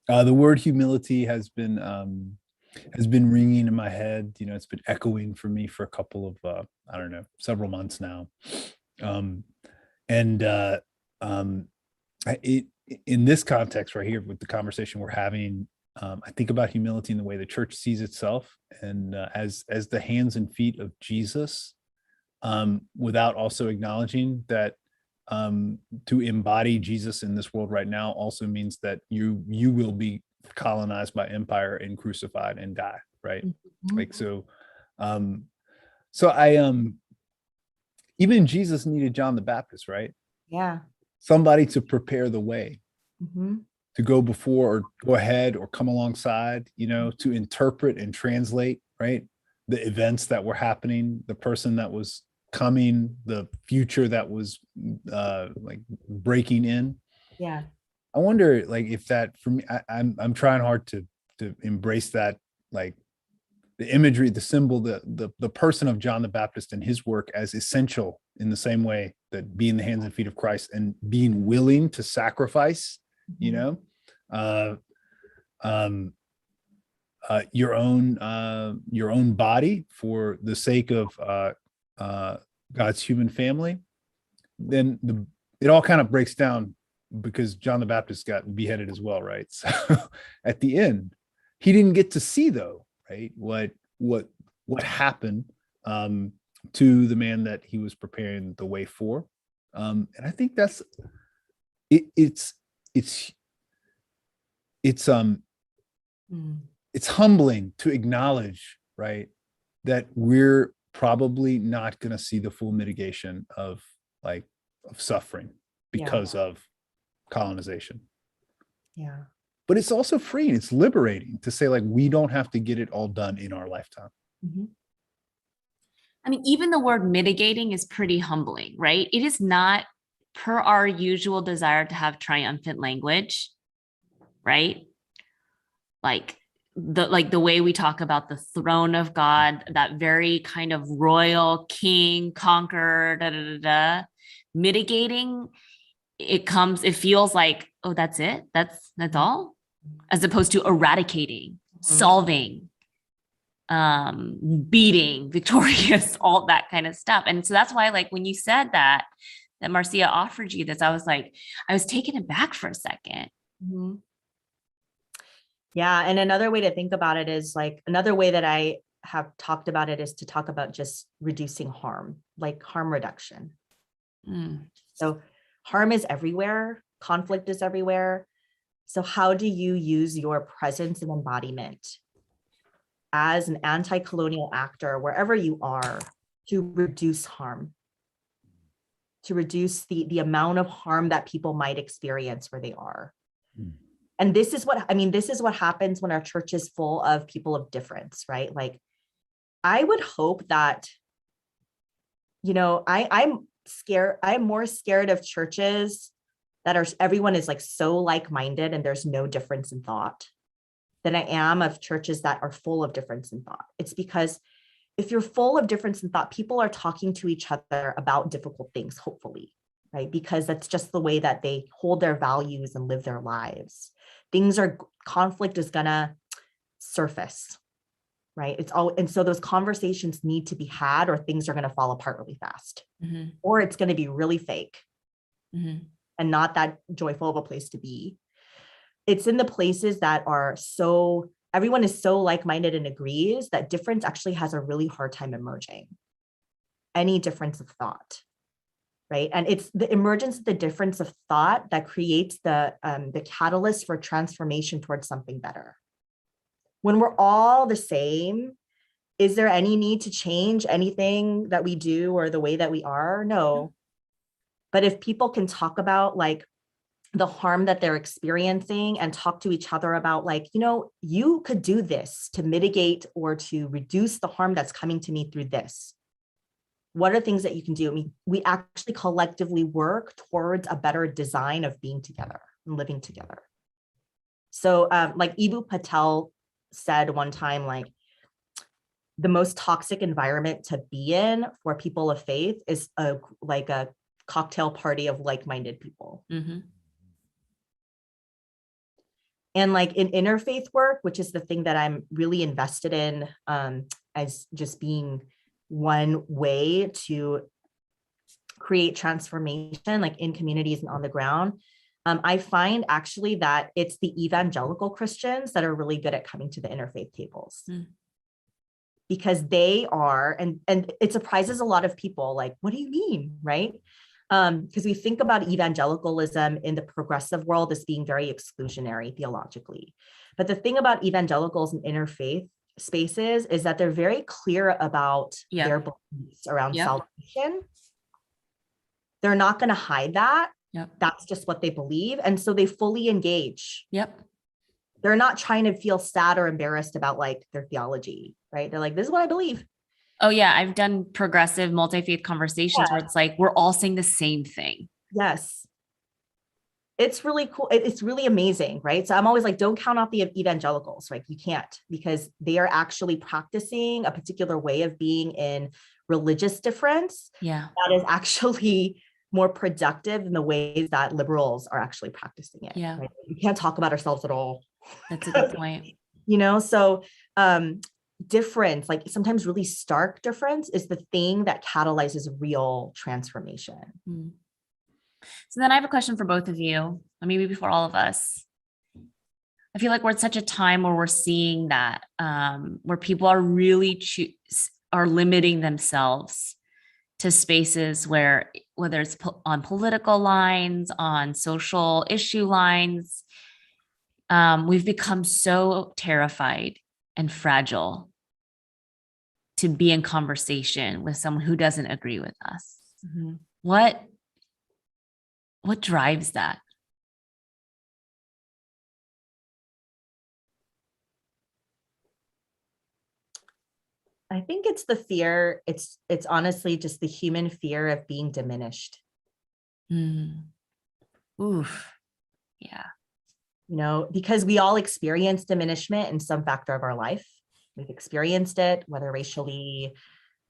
The word humility has been ringing in my head. It's been echoing for me for a couple of several months now. In this context right here with the conversation we're having, I think about humility in the way the church sees itself, and as the hands and feet of Jesus. Without also acknowledging that to embody Jesus in this world right now also means that you will be colonized by empire and crucified and die, right? Mm-hmm. Like so I even Jesus needed John the Baptist, right? Yeah. Somebody to prepare the way, to go before or go ahead or come alongside, to interpret and translate, right? The events that were happening, the person that was coming, the future that was like breaking in. Yeah. I wonder, like, if that, for me, I'm trying hard to embrace that, like the imagery, the symbol, the person of John the Baptist and his work as essential in the same way that being the hands and feet of Christ and being willing to sacrifice, you know, your own body for the sake of God's human family. Then it all kind of breaks down, because John the Baptist got beheaded as well, right? So at the end, he didn't get to see, though, right, what happened to the man that he was preparing the way for. And I think that's it's humbling to acknowledge, right, that we're probably not going to see the full mitigation of suffering because of colonization. Yeah. But it's also freeing. It's liberating to say, like, we don't have to get it all done in our lifetime. Mm-hmm. I mean, even the word mitigating is pretty humbling, right? It is not per our usual desire to have triumphant language, right? Like the way we talk about the throne of God, that very kind of royal king, conqueror, da da da da. Mitigating, it feels like, oh, that's it, that's all, as opposed to eradicating, solving, beating, victorious, all that kind of stuff. And so that's why, like, when you said that Marcia offered you this, I was taken aback for a second. Mm-hmm. Yeah. And another way to think about it is, like, another way that I have talked about it is to talk about just reducing harm, like harm reduction. So harm is everywhere. Conflict is everywhere. So how do you use your presence and embodiment as an anti-colonial actor, wherever you are, to reduce harm, to reduce the amount of harm that people might experience where they are? And this is what happens when our church is full of people of difference, right? Like, I would hope that, I'm more scared of churches that everyone is like so like-minded and there's no difference in thought than I am of churches that are full of difference in thought. It's because if you're full of difference in thought, people are talking to each other about difficult things, hopefully, right? Because that's just the way that they hold their values and live their lives. Conflict is gonna surface, right? And so those conversations need to be had, or things are going to fall apart really fast, or it's going to be really fake and not that joyful of a place to be. It's in the places that are everyone is so like-minded and agrees, that difference actually has a really hard time emerging. Any difference of thought, right? And it's the emergence of the difference of thought that creates the catalyst for transformation towards something better. When we're all the same, is there any need to change anything that we do or the way that we are? No. But if people can talk about, like, the harm that they're experiencing and talk to each other about, like, you could do this to mitigate or to reduce the harm that's coming to me through this. What are things that you can do? I mean, we actually collectively work towards a better design of being together and living together. So like Ibu Patel said one time, like, the most toxic environment to be in for people of faith is a cocktail party of like-minded people. And like in interfaith work, which is the thing that I'm really invested in, as just being one way to create transformation, like in communities and on the ground, I find actually that it's the evangelical Christians that are really good at coming to the interfaith tables. Because they are, and it surprises a lot of people, like, what do you mean, right? Because we think about evangelicalism in the progressive world as being very exclusionary theologically. But the thing about evangelicals and interfaith spaces is that they're very clear about their beliefs around salvation. They're not going to hide that. That's just what they believe. And so they fully engage. They're not trying to feel sad or embarrassed about, like, their theology, right? They're like, this is what I believe. Oh yeah, I've done progressive multi-faith conversations where it's like we're all saying the same thing. Yes. It's really cool. It's really amazing, right? So I'm always like, don't count out the evangelicals, right? You can't, because they are actually practicing a particular way of being in religious difference Yeah. that is actually more productive than the ways that liberals are actually practicing it. Yeah. Right? We can't talk about ourselves at all. That's a good point. So difference, like sometimes really stark difference, is the thing that catalyzes real transformation. Hmm. So then I have a question for both of you, or maybe before all of us. I feel like we're at such a time where we're seeing that, where people are really are limiting themselves to spaces where, whether it's on political lines, on social issue lines, we've become so terrified and fragile to be in conversation with someone who doesn't agree with us. Mm-hmm. What drives that? I think it's the fear. It's honestly just the human fear of being diminished. Oof. Yeah. Because we all experience diminishment in some factor of our life. We've experienced it, whether racially,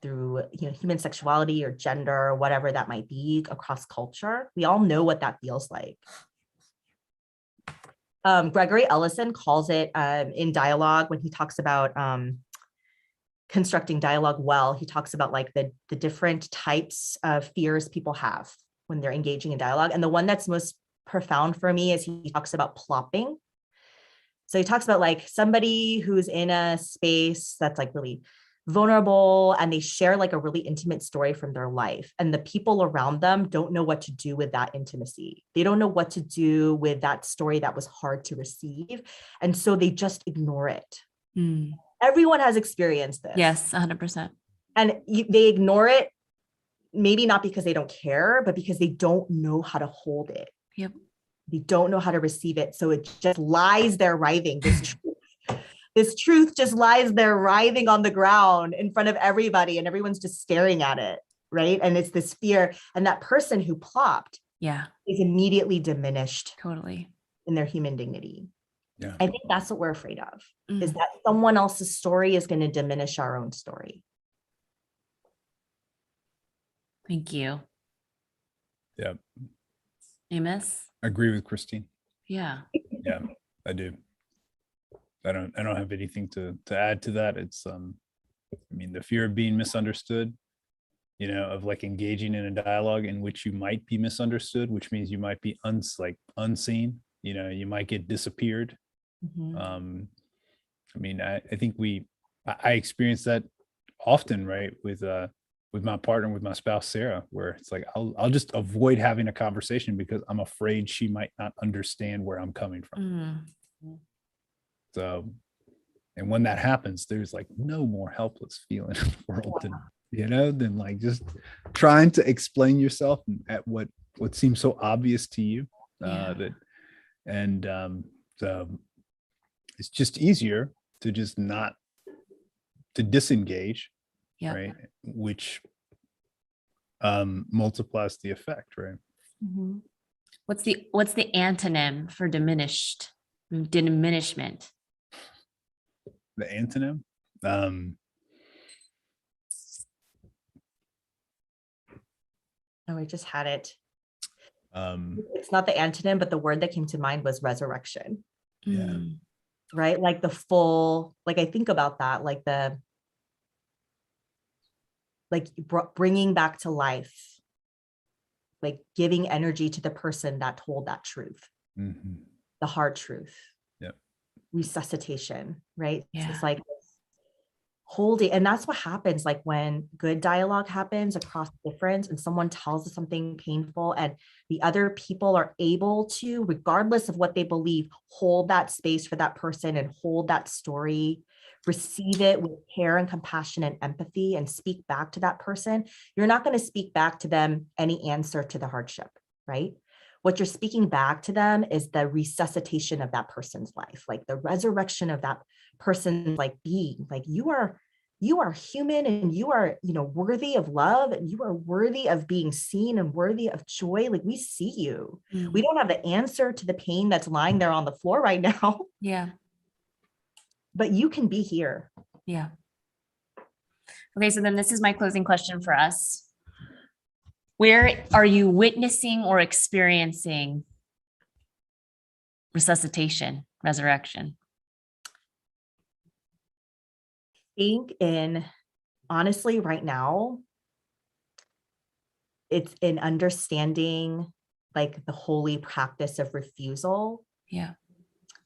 through human sexuality or gender, whatever that might be across culture. We all know what that feels like. Gregory Ellison calls it in dialogue, when he talks about constructing dialogue well, he talks about like the different types of fears people have when they're engaging in dialogue. And the one that's most profound for me is he talks about plopping. So he talks about like somebody who's in a space that's like really vulnerable, and they share like a really intimate story from their life, and the people around them don't know what to do with that intimacy. They don't know what to do with that story that was hard to receive, and so they just ignore it. Everyone has experienced this. Yes, 100%. And they ignore it, maybe not because they don't care, but because they don't know how to hold it. Yep. They don't know how to receive it. So it just lies there writhing. This truth just lies there writhing on the ground in front of everybody, and everyone's just staring at it, right? And it's this fear. And that person who plopped is immediately diminished Totally in their human dignity. Yeah. I think that's what we're afraid of, is that someone else's story is going to diminish our own story. Thank you. Yeah. Amos? I agree with Christine. Yeah. Yeah, I do. I don't have anything to add to that. It's I mean, the fear of being misunderstood, of like engaging in a dialogue in which you might be misunderstood, which means you might be unseen, you might get disappeared. I mean, I think I experience that often, right, with my partner, with my spouse Sarah, where it's like I'll just avoid having a conversation because I'm afraid she might not understand where I'm coming from. So, and when that happens, there's like no more helpless feeling in the world than like just trying to explain yourself at what seems so obvious to you. So it's just easier to just not to disengage, right? Which multiplies the effect, right? What's the antonym for diminishment? The antonym? I just had it. It's not the antonym, but the word that came to mind was resurrection. Yeah. Right? Like the full, like I think about that, like bringing back to life, like giving energy to the person that told that truth, the hard truth. Resuscitation, right? So it's like holding, and that's what happens like when good dialogue happens across difference and someone tells us something painful, and the other people are able to, regardless of what they believe, hold that space for that person and hold that story, receive it with care and compassion and empathy, and speak back to that person. You're not going to speak back to them any answer to the hardship, right? What you're speaking back to them is the resuscitation of that person's life, like the resurrection of that person's like being, like you are You are human and you are, worthy of love and you are worthy of being seen and worthy of joy. Like we see you. We don't have the answer to the pain that's lying there on the floor right now. Yeah. But you can be here. Yeah. Okay. So then this is my closing question for us. Where are you witnessing or experiencing resuscitation, resurrection? Think honestly, right now, it's in understanding like the holy practice of refusal. Yeah.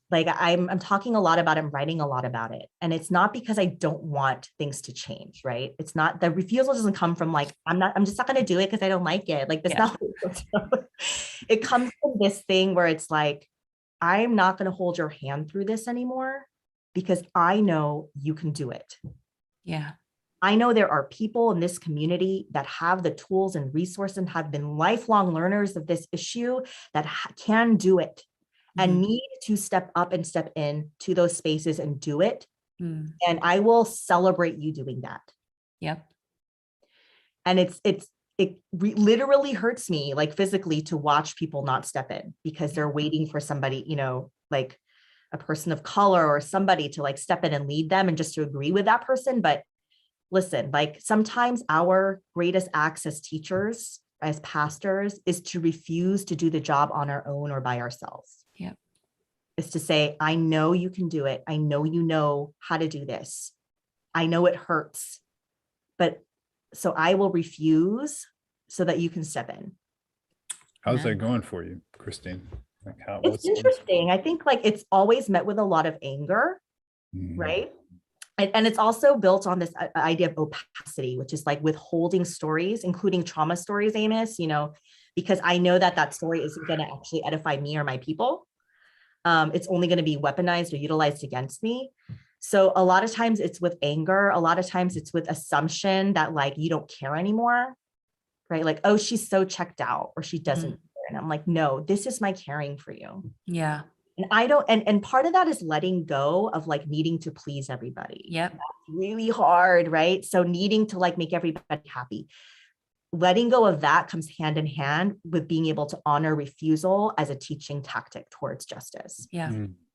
Like I'm talking a lot about it, I'm writing a lot about it. And it's not because I don't want things to change, right? It's not, the refusal doesn't come from like, I'm just not going to do it because I don't like it. Like that's not it comes from this thing where it's like, I'm not going to hold your hand through this anymore because I know you can do it. Yeah. I know there are people in this community that have the tools and resources and have been lifelong learners of this issue that can do it and need to step up and step in to those spaces and do it. And I will celebrate you doing that. Yep. And it literally hurts me like physically to watch people not step in because they're waiting for somebody, like a person of color or somebody to like step in and lead them and just to agree with that person. But listen, like sometimes our greatest acts as teachers, as pastors, is to refuse to do the job on our own or by ourselves. Yeah. Is to say, I know you can do it. I know you know how to do this. I know it hurts, but so I will refuse so that you can step in. How's that going for you, Christine? Like it's interesting. I think like it's always met with a lot of anger, right? And it's also built on this idea of opacity, which is like withholding stories, including trauma stories, Amos, because I know that story isn't going to actually edify me or my people. It's only going to be weaponized or utilized against me. So a lot of times it's with anger. A lot of times it's with assumption that like, you don't care anymore, right? Like, oh, she's so checked out or she doesn't care. And I'm like, no, this is my caring for you. Yeah. And I don't, and part of that is letting go of like needing to please everybody. Yep. That's really hard, right? So needing to like make everybody happy. Letting go of that comes hand in hand with being able to honor refusal as a teaching tactic towards justice. Yeah.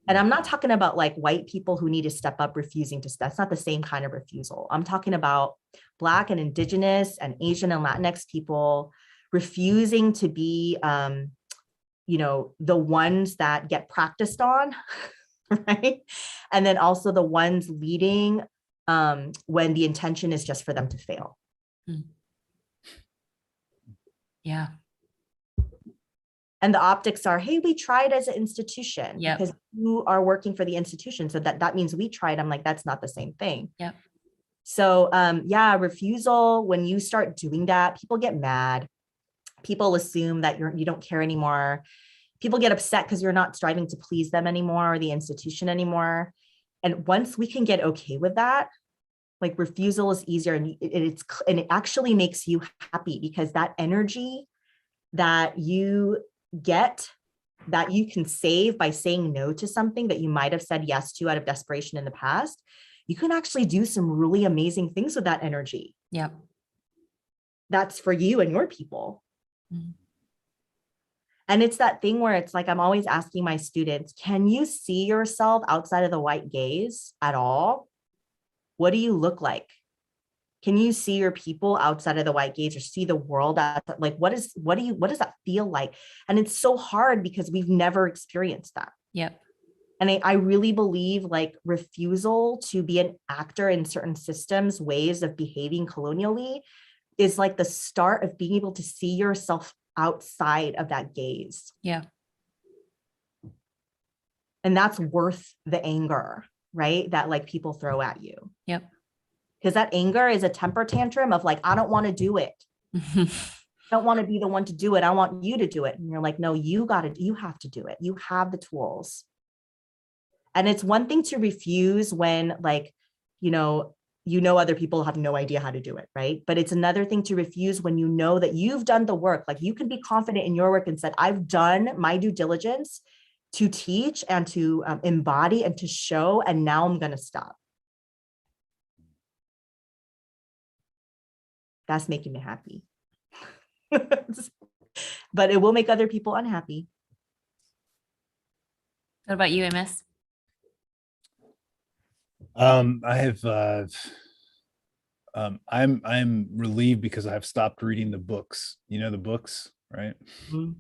And I'm not talking about like white people who need to step up, refusing to, that's not the same kind of refusal. I'm talking about Black and Indigenous and Asian and Latinx people refusing to be, the ones that get practiced on, right? And then also the ones leading when the intention is just for them to fail. Yeah. And the optics are, hey, we tried as an institution because you are working for the institution. So that means we tried. I'm like, that's not the same thing. Yep. So refusal, when you start doing that, people get mad. People assume that you don't care anymore. People get upset because you're not striving to please them anymore or the institution anymore. And once we can get okay with that, like refusal is easier and it actually makes you happy because that energy that you get, that you can save by saying no to something that you might have said yes to out of desperation in the past, you can actually do some really amazing things with that energy. Yep. That's for you and your people. And it's that thing where it's like, I'm always asking my students, can you see yourself outside of the white gaze at all? What do you look like? Can you see your people outside of the white gaze or see the world like, what does that feel like? And it's so hard because we've never experienced that. Yep. And I really believe like refusal to be an actor in certain systems, ways of behaving colonially is like the start of being able to see yourself outside of that gaze. Yeah. And that's worth the anger, right? That like people throw at you. Yep. Because that anger is a temper tantrum of like, I don't want to do it. I don't want to be the one to do it. I want you to do it. And you're like, no, you have to do it. You have the tools. And it's one thing to refuse when like, other people have no idea how to do it, right? But it's another thing to refuse when you know that you've done the work. Like you can be confident in your work and said, I've done my due diligence to teach and to embody and to show, and now I'm going to stop. That's making me happy. But it will make other people unhappy. What about you, Amos? I have I'm relieved because I've stopped reading the books, the books, right? Mhm.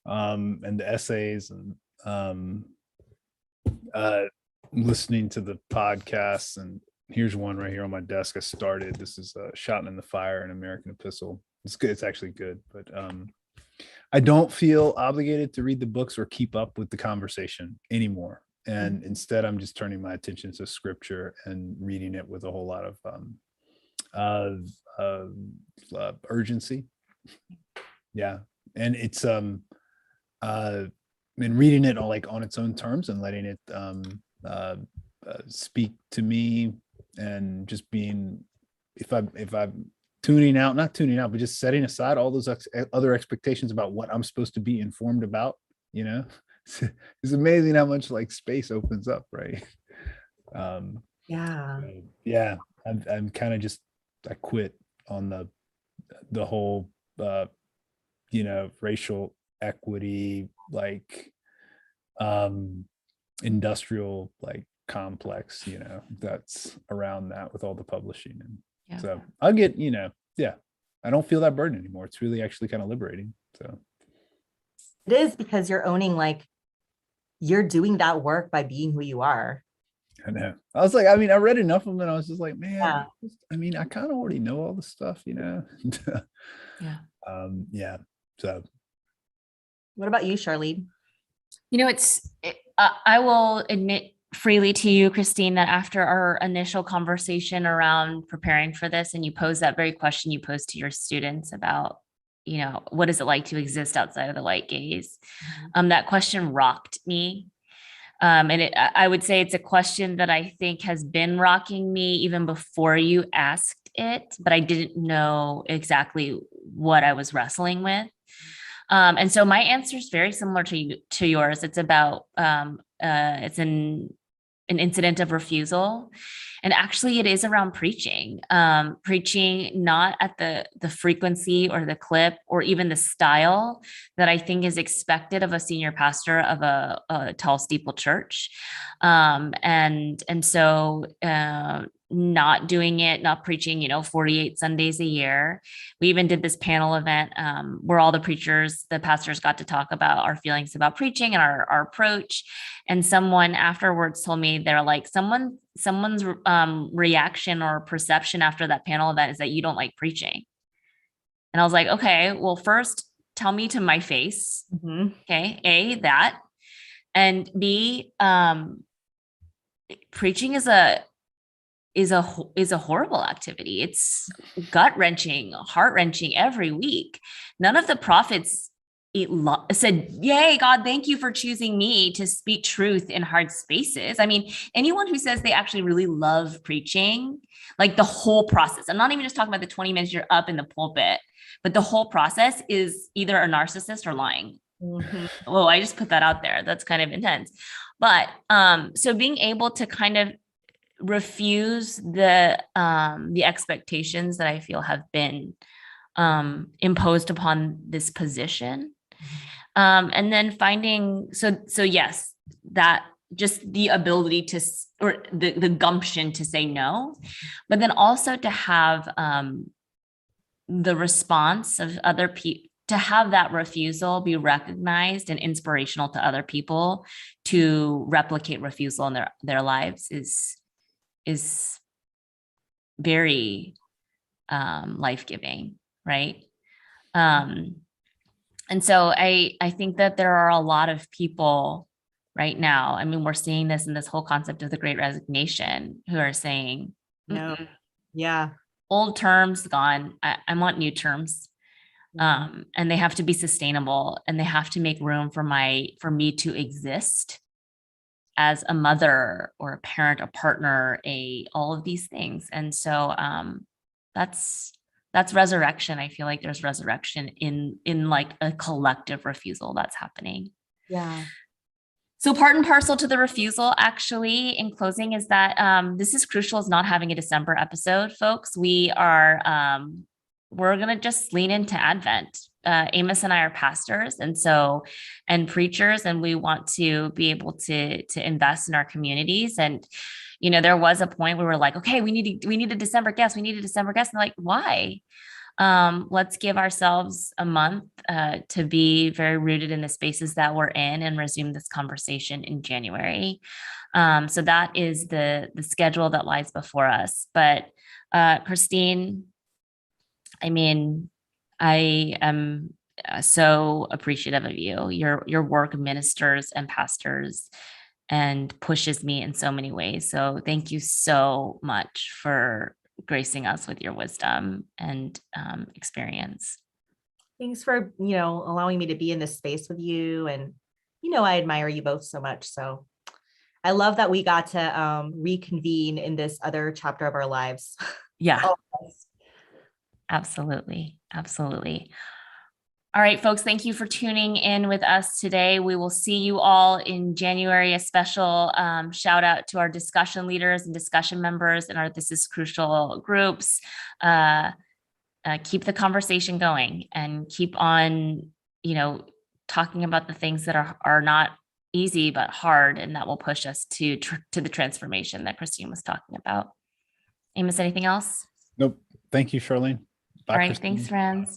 And the essays, and listening to the podcasts. And here's one right here on my desk. I started. This is Shouting in the Fire, an American Epistle. It's good. It's actually good, but I don't feel obligated to read the books or keep up with the conversation anymore. And instead, I'm just turning my attention to scripture and reading it with a whole lot of urgency. Yeah, and it's and reading it like on its own terms and letting it speak to me, and just being, if I'm tuning out, not tuning out, but just setting aside all those other expectations about what I'm supposed to be informed about. It's amazing how much like space opens up, right? Yeah. I'm kind of just, I quit on the whole racial equity, like industrial like complex, that's around that with all the publishing. And so I'll get, I don't feel that burden anymore. It's really actually kind of liberating. So it is, because you're owning, like, you're doing that work by being who you are. I know. I was like, I read enough of them, and I was just like, man, Yeah. I kind of already know all the stuff, Yeah. Yeah. So What about you, Charlene? I will admit freely to you, Christine, that after our initial conversation around preparing for this, and you posed that very question you posed to your students about, what is it like to exist outside of the white gaze? That question rocked me. And I would say it's a question that I think has been rocking me even before you asked it, but I didn't know exactly what I was wrestling with. And so my answer is very similar to yours. It's about, it's an incident of refusal. And actually it is around preaching, preaching not at the frequency or the clip or even the style that I think is expected of a senior pastor of a tall steeple church. And so not doing it, not preaching, 48 Sundays a year. We even did this panel event where all the pastors got to talk about our feelings about preaching and our approach. And someone afterwards told me, they're like, someone's reaction or perception after that panel event is that you don't like preaching. And I was like, okay, well, first tell me to my face. Okay. A, that, and B, preaching is a horrible activity. It's gut-wrenching, heart-wrenching every week. None of the prophets said, yay, God, thank you for choosing me to speak truth in hard spaces. Anyone who says they actually really love preaching, like the whole process, I'm not even just talking about the 20 minutes you're up in the pulpit, but the whole process is either a narcissist or lying. Oh, I just put that out there. That's kind of intense. But so being able to kind of refuse the expectations that I feel have been imposed upon this position, and then finding so yes, that just the ability to, or the gumption to say no, but then also to have the response of other people, to have that refusal be recognized and inspirational to other people to replicate refusal in their lives is very life-giving, right? And so I think that there are a lot of people right now, we're seeing this in this whole concept of the Great Resignation, who are saying, no, yeah, old terms gone, I want new terms. And they have to be sustainable, and they have to make room for me to exist as a mother or a parent, a partner, all of these things. And so that's resurrection. I feel like there's resurrection in like a collective refusal that's happening. Yeah. So part and parcel to the refusal, actually, in closing, is that This is Crucial is not having a December episode, folks. We're going to just lean into Advent. Amos and I are pastors and preachers, and we want to be able to invest in our communities. And, there was a point where we're like, okay, we need a December guest. We need a December guest. And like, why? Let's give ourselves a month to be very rooted in the spaces that we're in and resume this conversation in January. So that is the schedule that lies before us. But Christine, I mean, I am so appreciative of you. Your work ministers and pastors and pushes me in so many ways. So thank you so much for gracing us with your wisdom and experience. Thanks for, allowing me to be in this space with you. And, I admire you both so much. So I love that we got to reconvene in this other chapter of our lives. Yeah, absolutely. Absolutely. All right, folks, thank you for tuning in with us today. We will see you all in January. A special shout out to our discussion leaders and discussion members in our This is Crucial groups. Keep the conversation going and keep on, talking about the things that are not easy, but hard, and that will push us to the transformation that Christine was talking about. Amos, anything else? Nope. Thank you, Charlene. Bye, All right, Christine. thanks, friends.